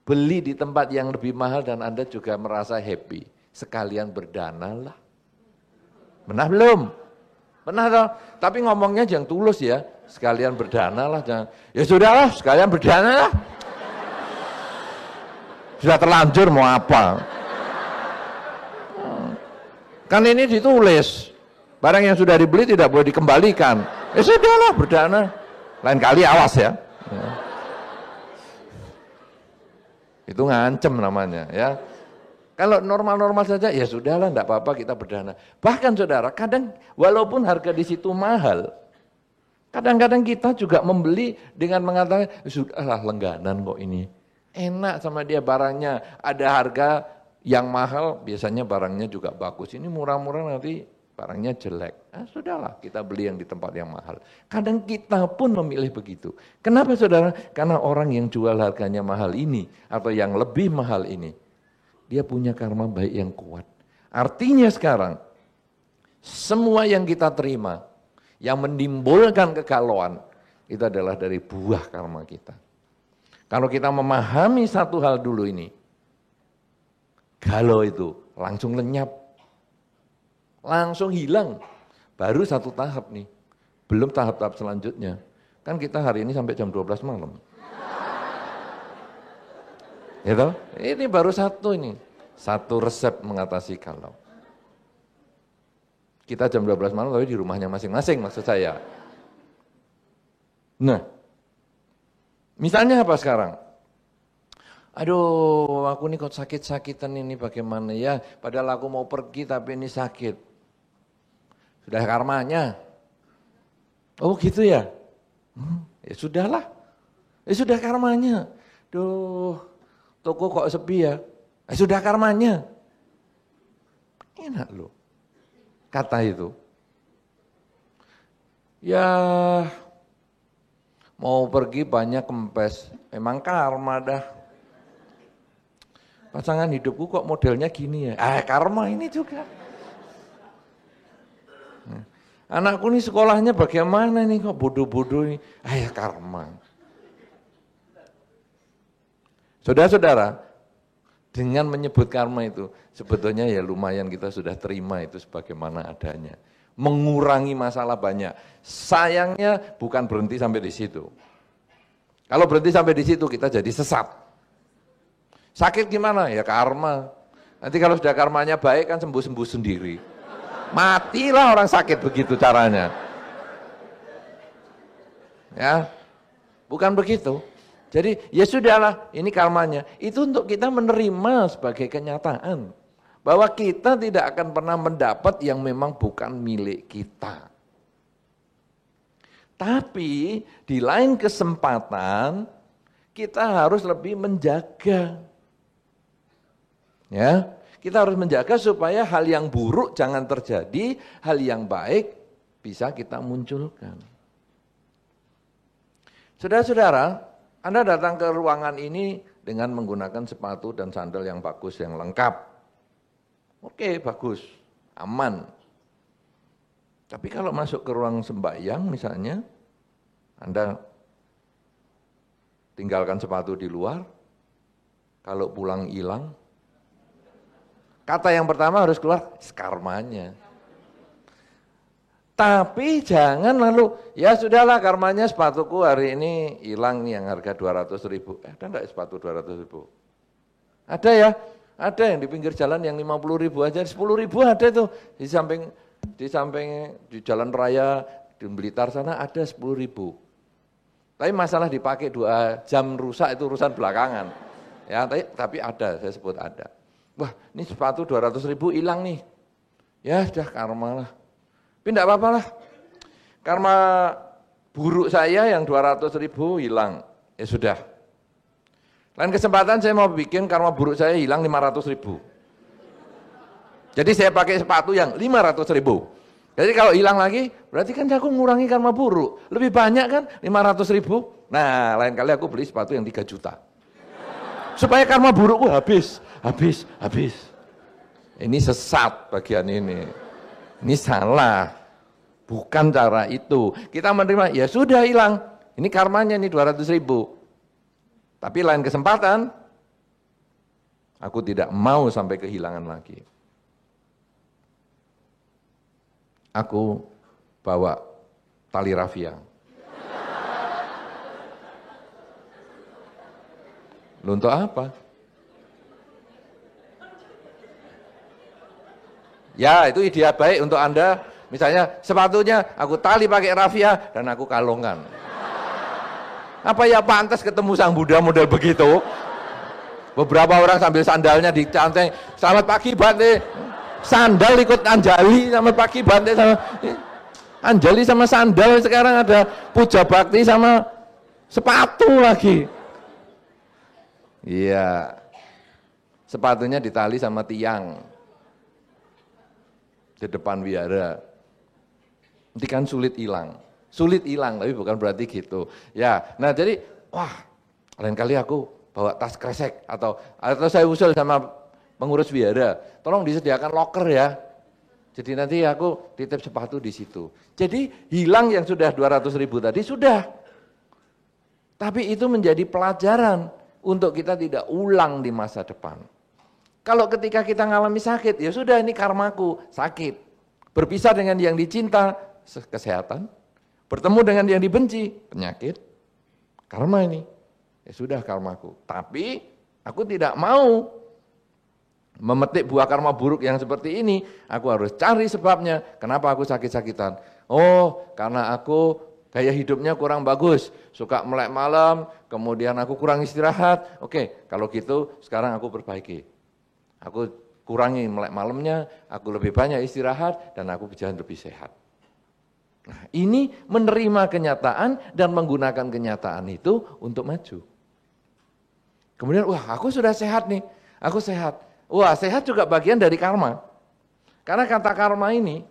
beli di tempat yang lebih mahal dan Anda juga merasa happy? Sekalian berdana lah. Pernah belum? Pernah toh? Tapi ngomongnya jangan tulus ya, sekalian berdana lah. Jangan. Ya sudahlah, sekalian berdana lah. Sudah terlanjur mau apa? Kan ini ditulis, barang yang sudah dibeli tidak boleh dikembalikan. Ya sudahlah berdana, lain kali awas ya. Itu ngancem namanya ya. Kalau normal-normal saja ya sudahlah enggak apa-apa kita berdana. Bahkan saudara, kadang walaupun harga di situ mahal, kadang-kadang kita juga membeli dengan mengatakan sudahlah langganan kok ini. Enak sama dia barangnya, ada harga yang mahal, biasanya barangnya juga bagus. Ini murah-murah nanti barangnya jelek. Sudahlah kita beli yang di tempat yang mahal. Kadang kita pun memilih begitu. Kenapa saudara? Karena orang yang jual harganya mahal ini atau yang lebih mahal ini, dia punya karma baik yang kuat. Artinya sekarang, semua yang kita terima, yang menimbulkan kegalauan, itu adalah dari buah karma kita. Kalau kita memahami satu hal dulu ini, galau itu langsung lenyap, langsung hilang. Baru satu tahap nih, belum tahap-tahap selanjutnya. Kan kita hari ini sampai jam 12 malam. Gitu? Ini baru satu ini, satu resep mengatasi galau. Kita jam 12 malam tapi di rumahnya masing-masing maksud saya. Nah, misalnya apa sekarang? Aduh, aku ini kok sakit-sakitan ini bagaimana ya, padahal aku mau pergi tapi ini sakit. Sudah karmanya. Oh gitu ya? Ya sudahlah. Ya sudah karmanya. Duh, toko kok sepi ya? Ya sudah karmanya. Enak loh. Kata itu. Ya mau pergi banyak kempes. Emang karma dah. Pasangan hidupku kok modelnya gini ya? Karma ini juga. Anakku nih sekolahnya bagaimana nih kok bodoh-bodoh ini? Ya karma. Saudara-saudara, dengan menyebut karma itu, sebetulnya ya lumayan kita sudah terima itu sebagaimana adanya. Mengurangi masalah banyak. Sayangnya bukan berhenti sampai di situ. Kalau berhenti sampai di situ kita jadi sesat. Sakit gimana? Ya karma. Nanti kalau sudah karmanya baik kan sembuh-sembuh sendiri. Matilah orang sakit begitu caranya. Ya, bukan begitu. Jadi ya sudahlah, ini karmanya. Itu untuk kita menerima sebagai kenyataan. Bahwa kita tidak akan pernah mendapat yang memang bukan milik kita. Tapi di lain kesempatan, kita harus lebih menjaga. Ya, kita harus menjaga supaya hal yang buruk jangan terjadi, hal yang baik bisa kita munculkan. Saudara-saudara, Anda datang ke ruangan ini dengan menggunakan sepatu dan sandal yang bagus, yang lengkap. Oke, bagus, aman. Tapi kalau masuk ke ruang sembahyang misalnya, Anda tinggalkan sepatu di luar, kalau pulang hilang, kata yang pertama harus keluar, karmanya. Tapi jangan lalu, ya sudahlah karmanya sepatuku hari ini hilang nih yang harga 200.000. Ada enggak sepatu 200.000? Ada ya? Ada yang di pinggir jalan yang 50.000 aja, 10.000 ada tuh. Di samping di jalan raya di Blitar sana ada 10.000. Tapi masalah dipakai 2 jam rusak itu urusan belakangan. Ya, tapi ada, saya sebut ada. Wah, ini sepatu 200.000 hilang nih. Ya, sudah karma lah. Tapi enggak apa-apa lah. Karma buruk saya yang 200.000 hilang. Ya sudah. Lain kesempatan saya mau bikin karma buruk saya hilang 500.000. Jadi saya pakai sepatu yang 500.000. Jadi kalau hilang lagi, berarti kan aku mengurangi karma buruk. Lebih banyak kan 500.000. Nah, lain kali aku beli sepatu yang 3 juta. Supaya karma burukku habis. Ini sesat bagian ini. Ini salah. Bukan cara itu. Kita menerima, ya sudah hilang. Ini karmanya nih 200.000. Tapi lain kesempatan, aku tidak mau sampai kehilangan lagi. Aku bawa tali rafia. Untuk apa? Ya, itu ide baik untuk Anda. Misalnya sepatunya aku tali pakai rafia dan aku kalungkan. Apa ya pantas ketemu sang Buddha model begitu? Beberapa orang sambil sandalnya dicanteng. Selamat pagi Bante. Sandal ikut Anjali, selamat pagi Bante sama Anjali sama sandal. Sekarang ada puja bakti sama sepatu lagi. Iya. Sepatunya ditali sama tiang di depan wihara. Nanti kan sulit hilang. Sulit hilang, tapi bukan berarti gitu. Ya, nah jadi, wah, lain kali aku bawa tas kresek atau saya usul sama pengurus wihara, tolong disediakan loker ya. Jadi nanti aku titip sepatu di situ. Jadi hilang yang sudah 200.000 tadi sudah. Tapi itu menjadi pelajaran untuk kita tidak ulang di masa depan. Kalau ketika kita ngalami sakit, ya sudah ini karmaku, sakit. Berpisah dengan yang dicinta, kesehatan. Bertemu dengan yang dibenci, penyakit. Karma ini. Ya sudah karmaku. Tapi aku tidak mau memetik buah karma buruk yang seperti ini. Aku harus cari sebabnya. Kenapa aku sakit-sakitan? Oh, karena aku gaya hidupnya kurang bagus. Suka melek malam, kemudian aku kurang istirahat. Oke, kalau gitu sekarang aku perbaiki. Aku kurangi melek malamnya, aku lebih banyak istirahat, dan aku bisa lebih sehat. Nah, ini menerima kenyataan dan menggunakan kenyataan itu untuk maju. Kemudian, wah aku sudah sehat nih, aku sehat. Wah sehat juga bagian dari karma. Karena kata karma ini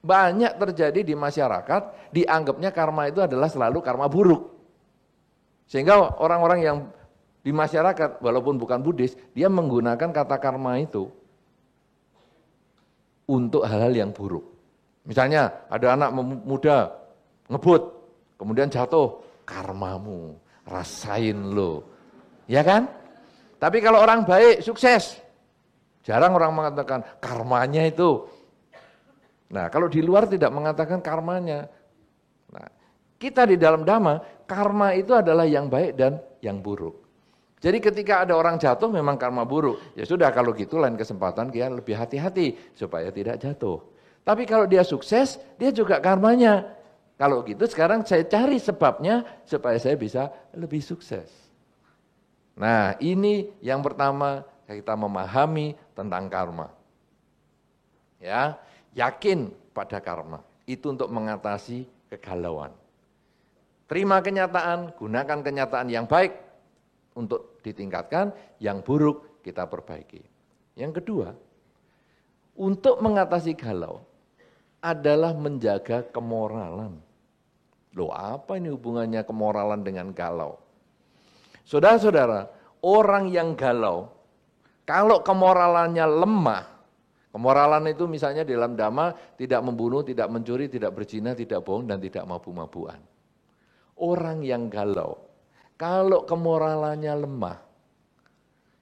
banyak terjadi di masyarakat, dianggapnya karma itu adalah selalu karma buruk. Sehingga orang-orang yang di masyarakat, walaupun bukan Buddhis, dia menggunakan kata karma itu untuk hal-hal yang buruk. Misalnya ada anak muda ngebut, kemudian jatuh, karmamu, rasain lo. Ya kan? Tapi kalau orang baik, sukses, jarang orang mengatakan karmanya itu. Nah, kalau di luar tidak mengatakan karmanya. Nah, kita di dalam Dhamma, karma itu adalah yang baik dan yang buruk. Jadi ketika ada orang jatuh memang karma buruk. Ya sudah kalau gitu lain kesempatan dia lebih hati-hati supaya tidak jatuh. Tapi kalau dia sukses, dia juga karmanya. Kalau gitu sekarang saya cari sebabnya supaya saya bisa lebih sukses. Nah, ini yang pertama kita memahami tentang karma. Ya, yakin pada karma. Itu untuk mengatasi kegalauan. Terima kenyataan, gunakan kenyataan yang baik untuk ditingkatkan, yang buruk kita perbaiki. Yang kedua, untuk mengatasi galau adalah menjaga kemoralan. Loh, apa ini hubungannya kemoralan dengan galau? Saudara-saudara, orang yang galau, kalau kemoralannya lemah, kemoralan itu misalnya dalam Dhamma tidak membunuh, tidak mencuri, tidak berzina, tidak bohong, dan tidak mabuk-mabukan. Orang yang galau, kalau kemoralannya lemah,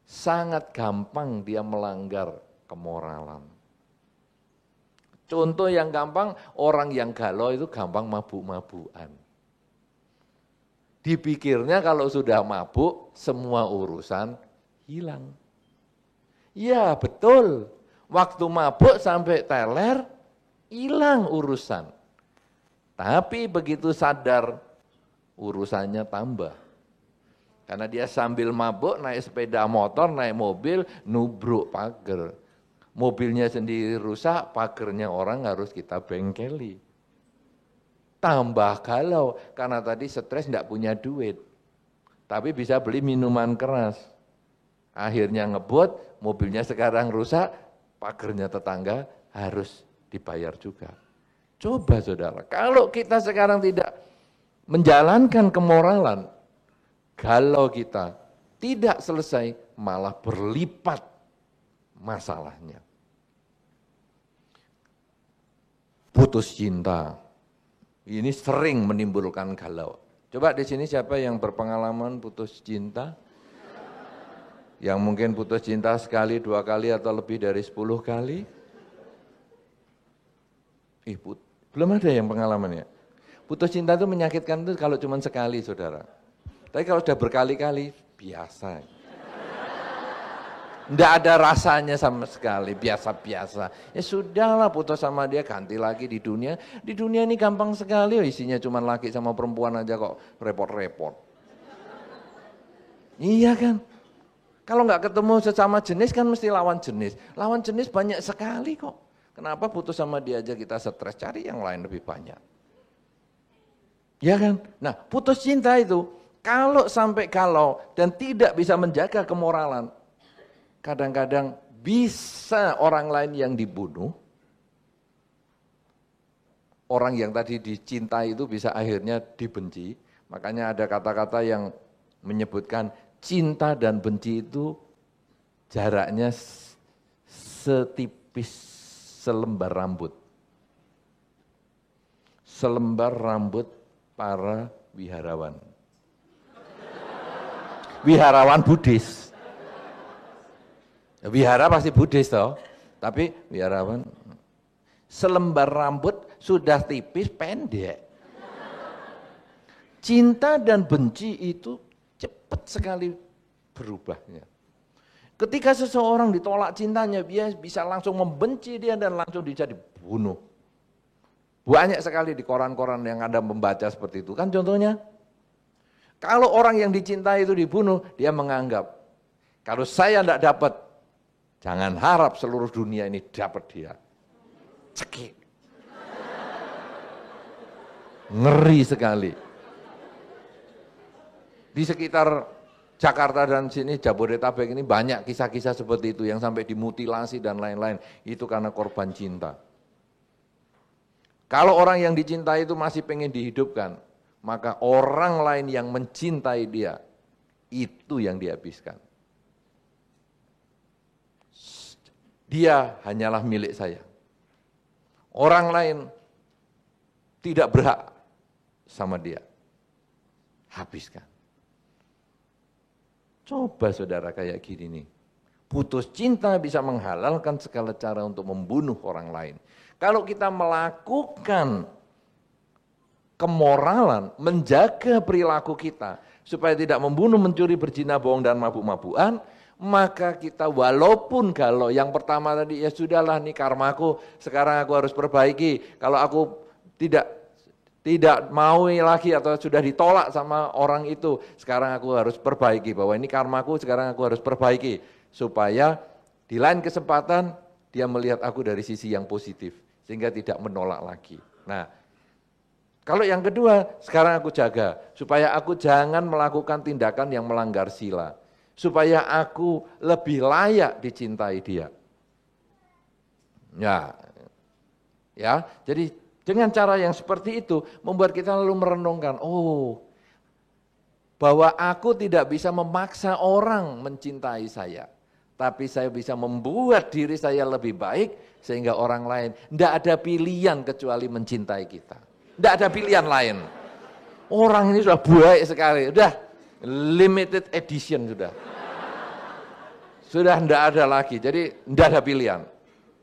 sangat gampang dia melanggar kemoralan. Contoh yang gampang, orang yang galau itu gampang mabuk-mabukan. Dipikirnya kalau sudah mabuk, semua urusan hilang. Ya betul, waktu mabuk sampai teler, hilang urusan. Tapi begitu sadar, urusannya tambah. Karena dia sambil mabuk, naik sepeda motor, naik mobil, nubruk pagar. Mobilnya sendiri rusak, pagernya orang harus kita bengkeli. Tambah galau, karena tadi stres tidak punya duit. Tapi bisa beli minuman keras. Akhirnya ngebut, mobilnya sekarang rusak, pagernya tetangga harus dibayar juga. Coba saudara, kalau kita sekarang tidak menjalankan kemoralan, galau kita tidak selesai, malah berlipat masalahnya. Putus cinta, ini sering menimbulkan galau. Coba di sini siapa yang berpengalaman putus cinta? Yang mungkin putus cinta sekali, 2 kali, atau lebih dari 10 kali? Belum ada yang pengalaman ya? Putus cinta itu menyakitkan itu kalau cuma sekali, saudara. Tapi kalau sudah berkali-kali, biasa. Tidak ada rasanya sama sekali, biasa-biasa. Ya sudahlah, putus sama dia, ganti lagi di dunia. Di dunia ini gampang sekali, isinya cuma laki sama perempuan aja kok, repot-repot. Iya kan? Kalau nggak ketemu sesama jenis kan mesti lawan jenis. Lawan jenis banyak sekali kok. Kenapa putus sama dia aja kita stres, cari yang lain lebih banyak. Ya kan? Nah, putus cinta itu, kalau sampai galau dan tidak bisa menjaga kemoralan, kadang-kadang bisa orang lain yang dibunuh, orang yang tadi dicintai itu bisa akhirnya dibenci. Makanya ada kata-kata yang menyebutkan cinta dan benci itu jaraknya setipis selembar rambut. Selembar rambut para wiharawan. Wiharawan Buddhis. Wihara pasti Buddhis toh. Tapi wiharawan selembar rambut sudah tipis pendek. Cinta dan benci itu cepat sekali berubahnya. Ketika seseorang ditolak cintanya, dia bisa langsung membenci dia dan langsung dia dibunuh. Banyak sekali di koran-koran yang Anda membaca seperti itu. Kan contohnya, kalau orang yang dicintai itu dibunuh, dia menganggap, kalau saya tidak dapat, jangan harap seluruh dunia ini dapat dia. Cekik. Ngeri sekali. Di sekitar Jakarta dan sini, Jabodetabek ini banyak kisah-kisah seperti itu yang sampai dimutilasi dan lain-lain. Itu karena korban cinta. Kalau orang yang dicintai itu masih pengen dihidupkan, maka orang lain yang mencintai dia, itu yang dihabiskan. Dia hanyalah milik saya. Orang lain tidak berhak sama dia. Habiskan. Coba saudara kayak gini nih. Putus cinta bisa menghalalkan segala cara untuk membunuh orang lain. Kalau kita melakukan kemoralan, menjaga perilaku kita, supaya tidak membunuh, mencuri, berzina, bohong, dan mabuk-mabukan, maka kita walaupun kalau yang pertama tadi, ya sudahlah nih karmaku, sekarang aku harus perbaiki. Kalau aku tidak mau lagi atau sudah ditolak sama orang itu, sekarang aku harus perbaiki, bahwa ini karmaku, sekarang aku harus perbaiki, supaya di lain kesempatan dia melihat aku dari sisi yang positif, sehingga tidak menolak lagi. Nah, kalau yang kedua, sekarang aku jaga, supaya aku jangan melakukan tindakan yang melanggar sila, supaya aku lebih layak dicintai dia. Ya, jadi dengan cara yang seperti itu, membuat kita lalu merenungkan, bahwa aku tidak bisa memaksa orang mencintai saya, tapi saya bisa membuat diri saya lebih baik, sehingga orang lain, tidak ada pilihan kecuali mencintai kita. Tidak ada pilihan lain. Orang ini sudah baik sekali, sudah limited edition sudah. Sudah tidak ada lagi, jadi tidak ada pilihan.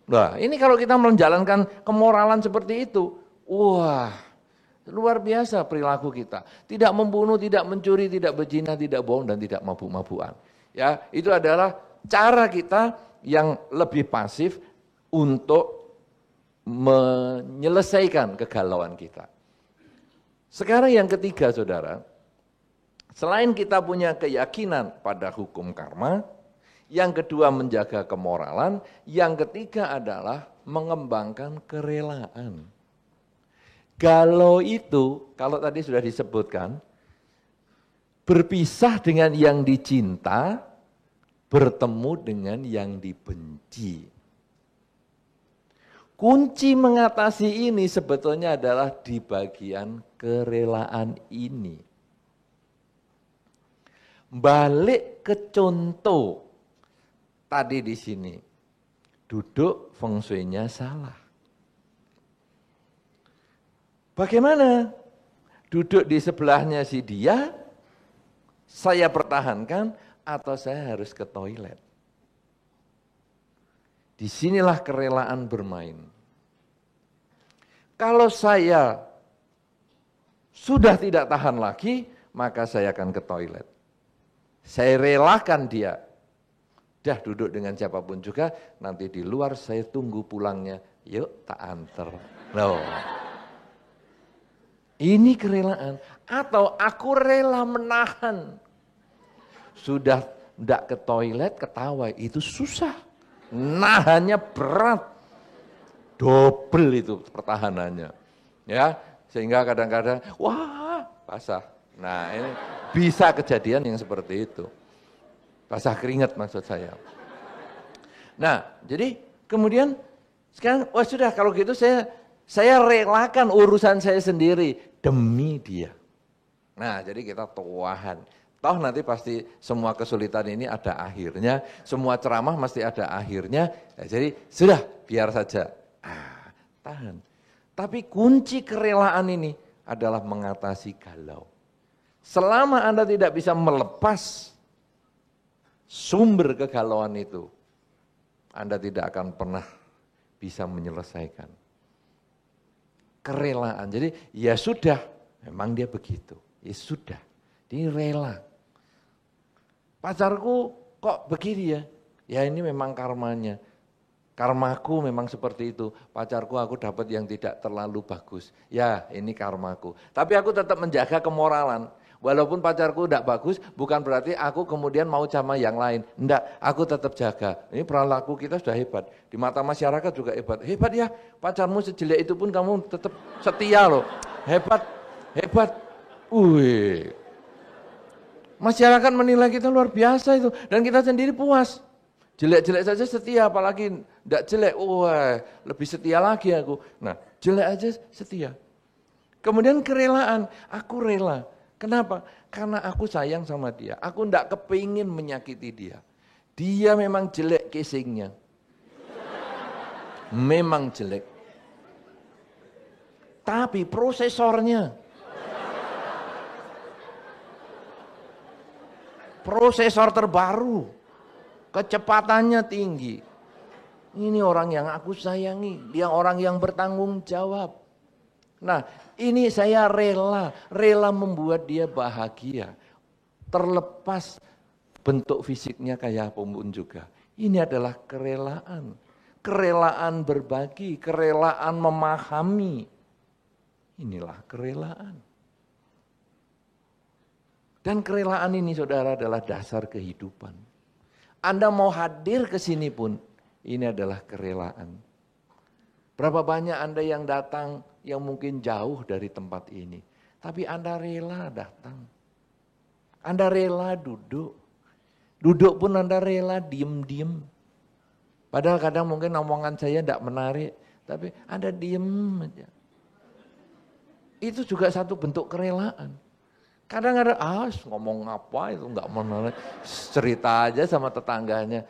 Nah, ini kalau kita menjalankan kemoralan seperti itu, wah, luar biasa perilaku kita. Tidak membunuh, tidak mencuri, tidak berzina, tidak bohong, dan tidak mabuk-mabukan. Ya, itu adalah cara kita yang lebih pasif untuk menyelesaikan kegalauan kita. Sekarang yang ketiga, saudara, selain kita punya keyakinan pada hukum karma, yang kedua menjaga kemoralan, yang ketiga adalah mengembangkan kerelaan. Galau itu, kalau tadi sudah disebutkan, berpisah dengan yang dicinta, bertemu dengan yang dibenci. Kunci mengatasi ini sebetulnya adalah di bagian kerelaan ini. Balik ke contoh tadi di sini, duduk feng shui-nya salah. Bagaimana? Duduk di sebelahnya si dia, saya pertahankan atau saya harus ke toilet? Disinilah kerelaan bermain. Kalau saya sudah tidak tahan lagi, maka saya akan ke toilet. Saya relakan dia. Dah duduk dengan siapapun juga, nanti di luar saya tunggu pulangnya. Yuk tak anter. No. Ini kerelaan. Atau aku rela menahan. Sudah tidak ke toilet, ketawa. Itu susah. Nahannya berat. Double itu pertahanannya. Ya, sehingga kadang-kadang, wah basah. Nah ini bisa kejadian yang seperti itu. Basah keringat maksud saya. Nah, jadi kemudian sekarang, wah sudah kalau gitu saya relakan urusan saya sendiri demi dia. Nah, jadi kita tuahan. Toh nanti pasti semua kesulitan ini ada akhirnya, semua ceramah mesti ada akhirnya. Ya, jadi sudah biar saja. Tahan. Tapi kunci kerelaan ini adalah mengatasi galau. Selama Anda tidak bisa melepas sumber kegalauan itu, Anda tidak akan pernah bisa menyelesaikan. Kerelaan, jadi ya sudah, memang dia begitu, ya sudah, dia rela. Pacarku kok begini ya, ya ini memang karmanya. Karmaku memang seperti itu, pacarku aku dapat yang tidak terlalu bagus. Ya ini karmaku, tapi aku tetap menjaga kemoralan. Walaupun pacarku tidak bagus, bukan berarti aku kemudian mau sama yang lain. Enggak, aku tetap jaga. Ini perilaku kita sudah hebat. Di mata masyarakat juga hebat. Hebat ya, pacarmu sejelek itu pun kamu tetap setia loh. Hebat, hebat. Wih. Masyarakat menilai kita luar biasa itu. Dan kita sendiri puas. Jelek-jelek saja setia, apalagi tidak jelek, wah lebih setia lagi aku. Nah, jelek aja setia. Kemudian kerelaan, aku rela. Kenapa? Karena aku sayang sama dia. Aku tidak kepingin menyakiti dia. Dia memang jelek casingnya. Memang jelek. Tapi prosesornya. Prosesor terbaru. Kecepatannya tinggi. Ini orang yang aku sayangi, dia orang yang bertanggung jawab. Nah, ini saya rela membuat dia bahagia. Terlepas bentuk fisiknya kayak apapun juga. Ini adalah kerelaan. Kerelaan berbagi, kerelaan memahami. Inilah kerelaan. Dan kerelaan ini saudara adalah dasar kehidupan. Anda mau hadir ke sini pun, ini adalah kerelaan. Berapa banyak Anda yang datang yang mungkin jauh dari tempat ini. Tapi Anda rela datang. Anda rela duduk. Duduk pun Anda rela diem-diem. Padahal kadang mungkin omongan saya tidak menarik. Tapi Anda diem aja. Itu juga satu bentuk kerelaan. Kadang ada, ngomong apa itu enggak menarik, cerita aja sama tetangganya.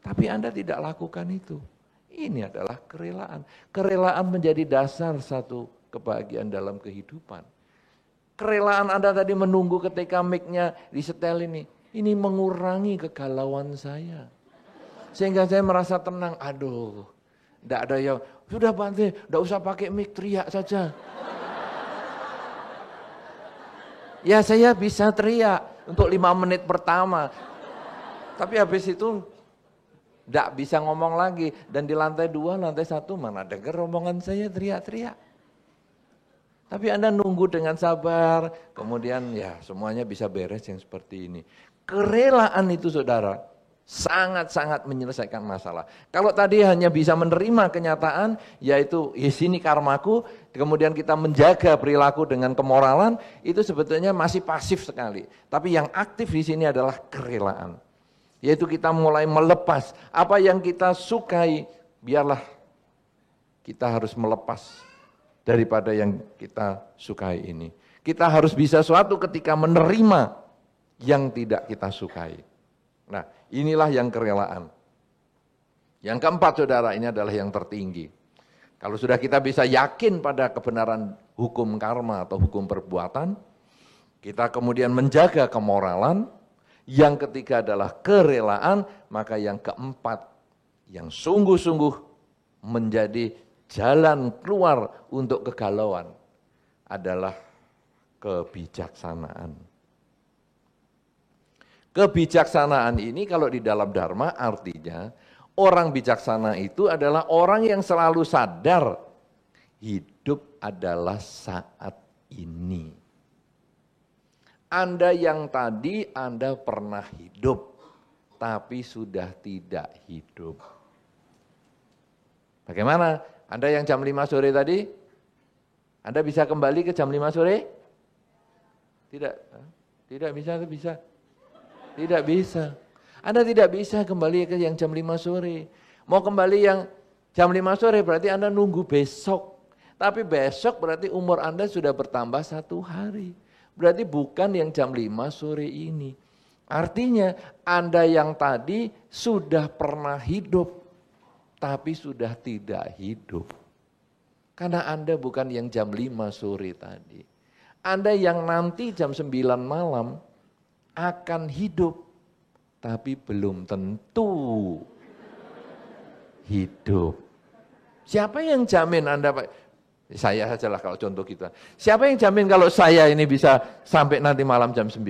Tapi Anda tidak lakukan itu. Ini adalah kerelaan. Kerelaan menjadi dasar satu kebahagiaan dalam kehidupan. Kerelaan Anda tadi menunggu ketika mic-nya disetel ini mengurangi kegalauan saya. Sehingga saya merasa tenang, enggak ada yang, sudah Bante, enggak usah pakai mic, teriak saja. Ya saya bisa teriak untuk 5 menit pertama. Tapi habis itu tidak bisa ngomong lagi. Dan di lantai 2, lantai 1 mana dengar omongan saya teriak-teriak. Tapi Anda nunggu dengan sabar. Kemudian ya semuanya bisa beres yang seperti ini. Kerelaan itu saudara sangat-sangat menyelesaikan masalah. Kalau tadi hanya bisa menerima kenyataan, yaitu sini karmaku, kemudian kita menjaga perilaku dengan kemoralan, itu sebetulnya masih pasif sekali. Tapi yang aktif di sini adalah kerelaan. Yaitu kita mulai melepas apa yang kita sukai, biarlah kita harus melepas daripada yang kita sukai ini. Kita harus bisa suatu ketika menerima yang tidak kita sukai. Nah, inilah yang kerelaan. Yang keempat saudara, ini adalah yang tertinggi. Kalau sudah kita bisa yakin pada kebenaran hukum karma atau hukum perbuatan, kita kemudian menjaga kemoralan, yang ketiga adalah kerelaan, maka yang keempat, yang sungguh-sungguh menjadi jalan keluar untuk kegalauan adalah kebijaksanaan. Kebijaksanaan ini kalau di dalam Dharma artinya orang bijaksana itu adalah orang yang selalu sadar hidup adalah saat ini. Anda yang tadi Anda pernah hidup tapi sudah tidak hidup. Bagaimana? Anda yang jam 5 sore tadi? Anda bisa kembali ke jam 5 sore? Tidak. Tidak bisa. Tidak bisa. Anda tidak bisa kembali ke yang jam 5 sore. Mau kembali yang jam 5 sore berarti Anda nunggu besok. Tapi besok berarti umur Anda sudah bertambah 1 hari. Berarti bukan yang jam 5 sore ini. Artinya Anda yang tadi sudah pernah hidup. Tapi sudah tidak hidup. Karena Anda bukan yang jam 5 sore tadi. Anda yang nanti jam 9 malam akan hidup, tapi belum tentu hidup. Siapa yang jamin Anda, Pak? Saya sajalah kalau contoh kita. Siapa yang jamin kalau saya ini bisa sampai nanti malam jam 9?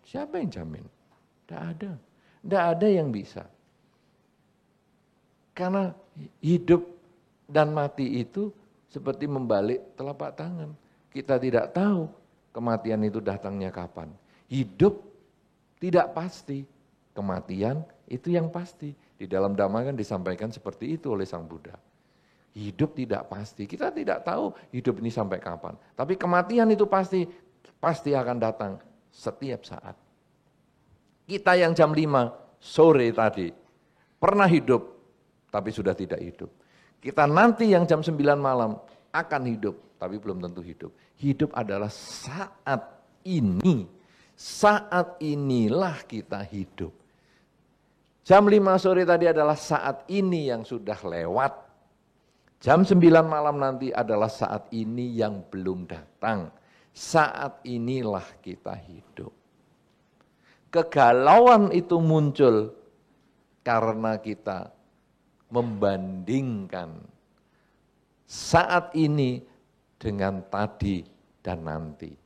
Siapa yang jamin? Tidak ada. Tidak ada yang bisa. Karena hidup dan mati itu seperti membalik telapak tangan. Kita tidak tahu kematian itu datangnya kapan. Hidup tidak pasti. Kematian itu yang pasti. Di dalam Dhamma kan disampaikan seperti itu oleh Sang Buddha. Hidup tidak pasti. Kita tidak tahu hidup ini sampai kapan. Tapi kematian itu pasti akan datang setiap saat. Kita yang jam 5 sore tadi pernah hidup tapi sudah tidak hidup. Kita nanti yang jam 9 malam akan hidup tapi belum tentu hidup. Hidup adalah saat ini. Saat inilah kita hidup. Jam 5 sore tadi adalah saat ini yang sudah lewat. Jam 9 malam nanti adalah saat ini yang belum datang. Saat inilah kita hidup. Kegalauan itu muncul karena kita membandingkan saat ini dengan tadi dan nanti.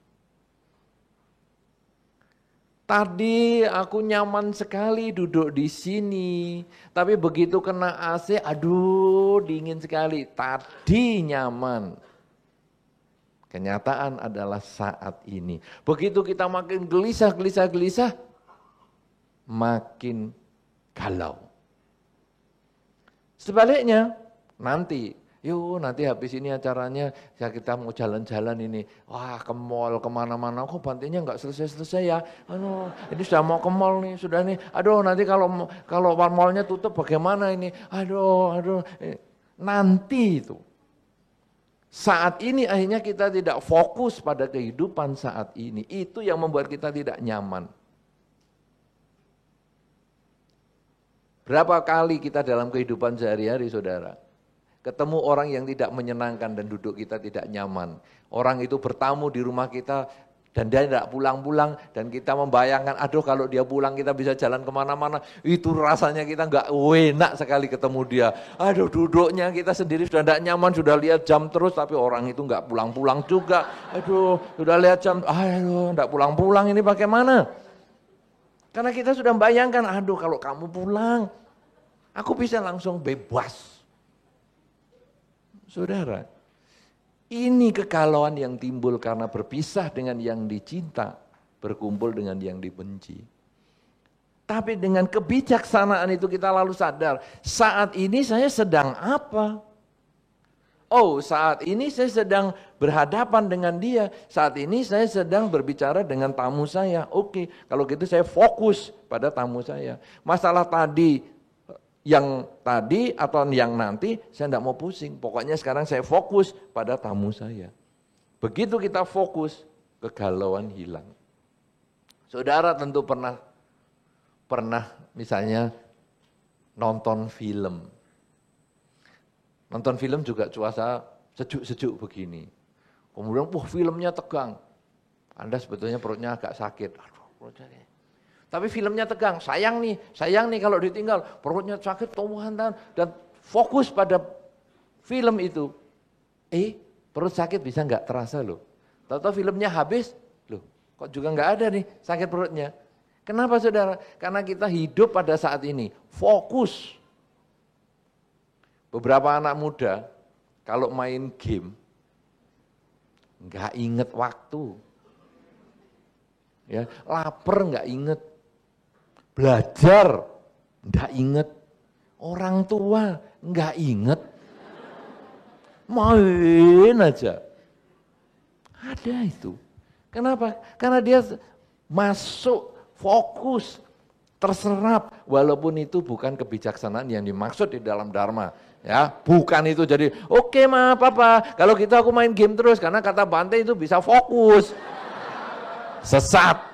Tadi aku nyaman sekali duduk di sini, tapi begitu kena AC, aduh dingin sekali. Tadi nyaman. Kenyataan adalah saat ini. Begitu kita makin gelisah, makin galau. Sebaliknya, nanti habis ini acaranya, ya kita mau jalan-jalan ini, wah ke mall, kemana-mana, kok bantainya nggak selesai-selesai ya, ini sudah mau ke mall nih, sudah nih, aduh nanti kalau mallnya tutup bagaimana ini, aduh, nanti itu. Saat ini akhirnya kita tidak fokus pada kehidupan saat ini, itu yang membuat kita tidak nyaman. Berapa kali kita dalam kehidupan sehari-hari, saudara, ketemu orang yang tidak menyenangkan dan duduk kita tidak nyaman. Orang itu bertamu di rumah kita dan dia tidak pulang-pulang dan kita membayangkan, aduh kalau dia pulang kita bisa jalan kemana-mana. Itu rasanya kita nggak enak sekali ketemu dia. Aduh duduknya kita sendiri sudah tidak nyaman, sudah lihat jam terus tapi orang itu nggak pulang-pulang juga. Aduh sudah lihat jam, aduh nggak pulang-pulang ini bagaimana? Karena kita sudah membayangkan, aduh kalau kamu pulang, aku bisa langsung bebas. Saudara, ini kegalauan yang timbul karena berpisah dengan yang dicinta, berkumpul dengan yang dibenci. Tapi dengan kebijaksanaan itu kita lalu sadar, saat ini saya sedang apa? Oh, saat ini saya sedang berhadapan dengan dia, saat ini saya sedang berbicara dengan tamu saya. Oke, kalau gitu saya fokus pada tamu saya. Masalah tadi, yang tadi atau yang nanti saya tidak mau pusing. Pokoknya sekarang saya fokus pada tamu saya. Begitu kita fokus, kegalauan hilang. Saudara tentu pernah misalnya nonton film. Nonton film juga cuaca sejuk-sejuk begini. Kemudian filmnya tegang. Anda sebetulnya perutnya agak sakit. Aduh, perutnya kayak. Tapi filmnya tegang, sayang nih kalau ditinggal, perutnya sakit, tumbuhan dan fokus pada film itu. Perut sakit bisa nggak terasa loh. Tahu-tahu filmnya habis, loh kok juga nggak ada nih sakit perutnya. Kenapa saudara? Karena kita hidup pada saat ini, fokus. Beberapa anak muda kalau main game, nggak inget waktu. Ya, lapar nggak inget. Belajar, enggak inget. Orang tua, enggak inget. Main aja. Ada itu. Kenapa? Karena dia masuk, fokus, terserap. Walaupun itu bukan kebijaksanaan yang dimaksud di dalam Dharma. Ya, bukan itu jadi, oke ma, papa, kalau gitu aku main game terus. Karena kata Bante itu bisa fokus. Sesat.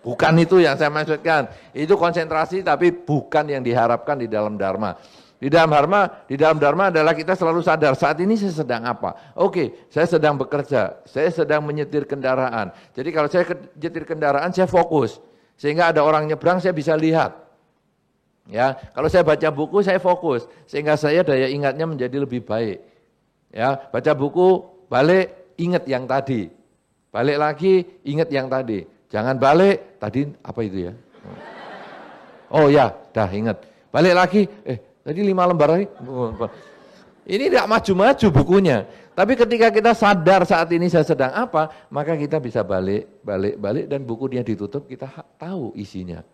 Bukan itu yang saya maksudkan. Itu konsentrasi tapi bukan yang diharapkan di dalam Dharma. Di dalam Dharma adalah kita selalu sadar saat ini saya sedang apa. Oke, saya sedang bekerja, saya sedang menyetir kendaraan. Jadi kalau saya menyetir kendaraan saya fokus. Sehingga ada orang nyebrang saya bisa lihat. Ya, kalau saya baca buku saya fokus sehingga saya daya ingatnya menjadi lebih baik. Ya, baca buku balik ingat yang tadi. Balik lagi ingat yang tadi. Jangan balik tadi apa itu ya? Oh ya, dah ingat. Balik lagi, tadi 5 lembar lagi. Ini tidak maju-maju bukunya. Tapi ketika kita sadar saat ini saya sedang apa, maka kita bisa balik dan buku dia ditutup, kita tahu isinya.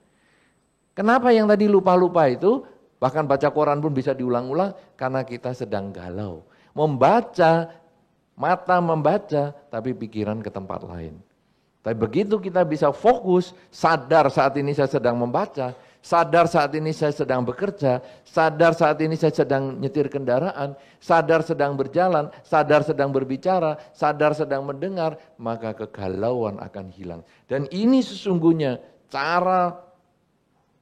Kenapa yang tadi lupa-lupa itu, bahkan baca koran pun bisa diulang-ulang, karena kita sedang galau. Membaca, mata membaca, tapi pikiran ke tempat lain. Tapi begitu kita bisa fokus, sadar saat ini saya sedang membaca, sadar saat ini saya sedang bekerja, sadar saat ini saya sedang nyetir kendaraan, sadar sedang berjalan, sadar sedang berbicara, sadar sedang mendengar, maka kegalauan akan hilang. Dan ini sesungguhnya cara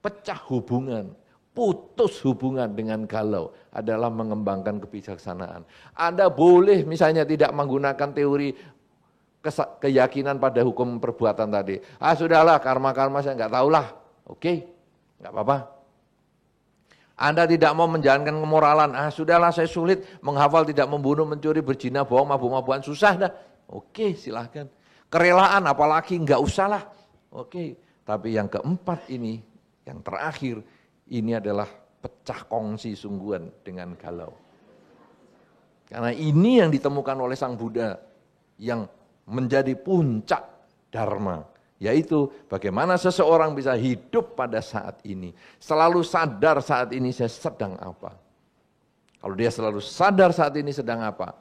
pecah hubungan, putus hubungan dengan galau adalah mengembangkan kebijaksanaan. Anda boleh misalnya tidak menggunakan teori keyakinan pada hukum perbuatan tadi. Sudahlah, karma-karma saya nggak tahulah. Oke, nggak apa-apa. Anda tidak mau menjalankan kemoralan. Sudahlah, saya sulit menghafal tidak membunuh, mencuri, berzina, bohong, mabuk-mabukan, susah dah. Oke, silahkan. Kerelaan apalagi nggak usah lah. Oke, tapi yang keempat ini, yang terakhir, ini adalah pecah kongsi sungguhan dengan galau. Karena ini yang ditemukan oleh Sang Buddha, yang menjadi puncak dharma, yaitu bagaimana seseorang bisa hidup pada saat ini, selalu sadar saat ini saya sedang apa. Kalau dia selalu sadar saat ini sedang apa,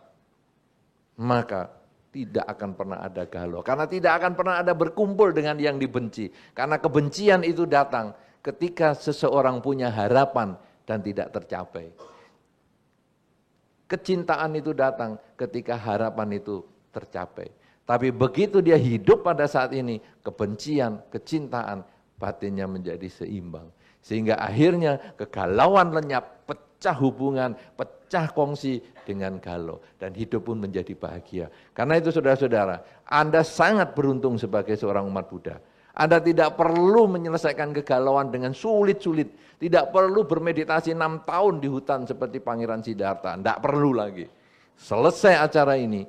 maka tidak akan pernah ada galau, karena tidak akan pernah ada berkumpul dengan yang dibenci, karena kebencian itu datang ketika seseorang punya harapan dan tidak tercapai. Kecintaan itu datang ketika harapan itu tercapai. Tapi begitu dia hidup pada saat ini, kebencian, kecintaan, batinnya menjadi seimbang. Sehingga akhirnya kegalauan lenyap, pecah hubungan, pecah kongsi dengan galau. Dan hidup pun menjadi bahagia. Karena itu saudara-saudara, Anda sangat beruntung sebagai seorang umat Buddha. Anda tidak perlu menyelesaikan kegalauan dengan sulit-sulit. Tidak perlu bermeditasi 6 tahun di hutan seperti Pangeran Siddhartha. Tidak perlu lagi. Selesai acara ini,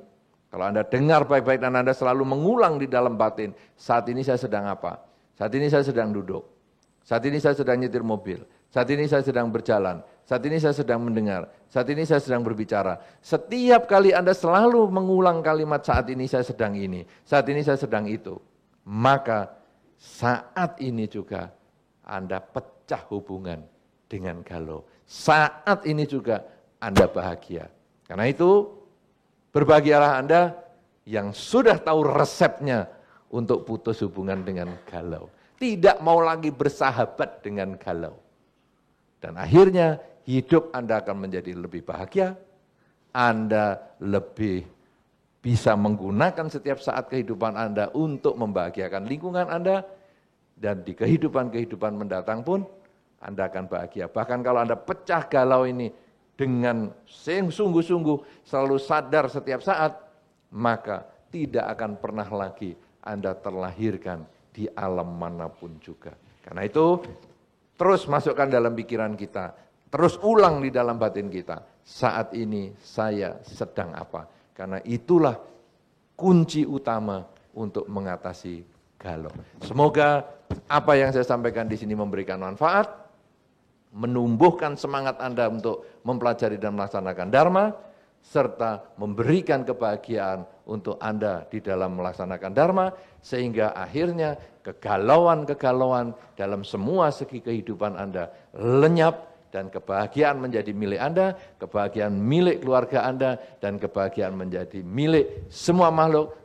kalau Anda dengar baik-baik dan Anda selalu mengulang di dalam batin, saat ini saya sedang apa? Saat ini saya sedang duduk. Saat ini saya sedang nyetir mobil. Saat ini saya sedang berjalan. Saat ini saya sedang mendengar. Saat ini saya sedang berbicara. Setiap kali Anda selalu mengulang kalimat saat ini saya sedang ini. Saat ini saya sedang itu. Maka saat ini juga Anda pecah hubungan dengan galau. Saat ini juga Anda bahagia. Karena itu, berbahagialah Anda yang sudah tahu resepnya untuk putus hubungan dengan galau. Tidak mau lagi bersahabat dengan galau. Dan akhirnya hidup Anda akan menjadi lebih bahagia. Anda lebih bisa menggunakan setiap saat kehidupan Anda untuk membahagiakan lingkungan Anda. Dan di kehidupan-kehidupan mendatang pun Anda akan bahagia. Bahkan kalau Anda pecah galau ini dengan sungguh-sungguh selalu sadar setiap saat, maka tidak akan pernah lagi Anda terlahirkan di alam manapun juga. Karena itu, terus masukkan dalam pikiran kita, terus ulang di dalam batin kita, saat ini saya sedang apa. Karena itulah kunci utama untuk mengatasi galau. Semoga apa yang saya sampaikan di sini memberikan manfaat, menumbuhkan semangat Anda untuk mempelajari dan melaksanakan Dharma, serta memberikan kebahagiaan untuk Anda di dalam melaksanakan Dharma, sehingga akhirnya kegalauan-kegalauan dalam semua segi kehidupan Anda lenyap, dan kebahagiaan menjadi milik Anda, kebahagiaan milik keluarga Anda, dan kebahagiaan menjadi milik semua makhluk.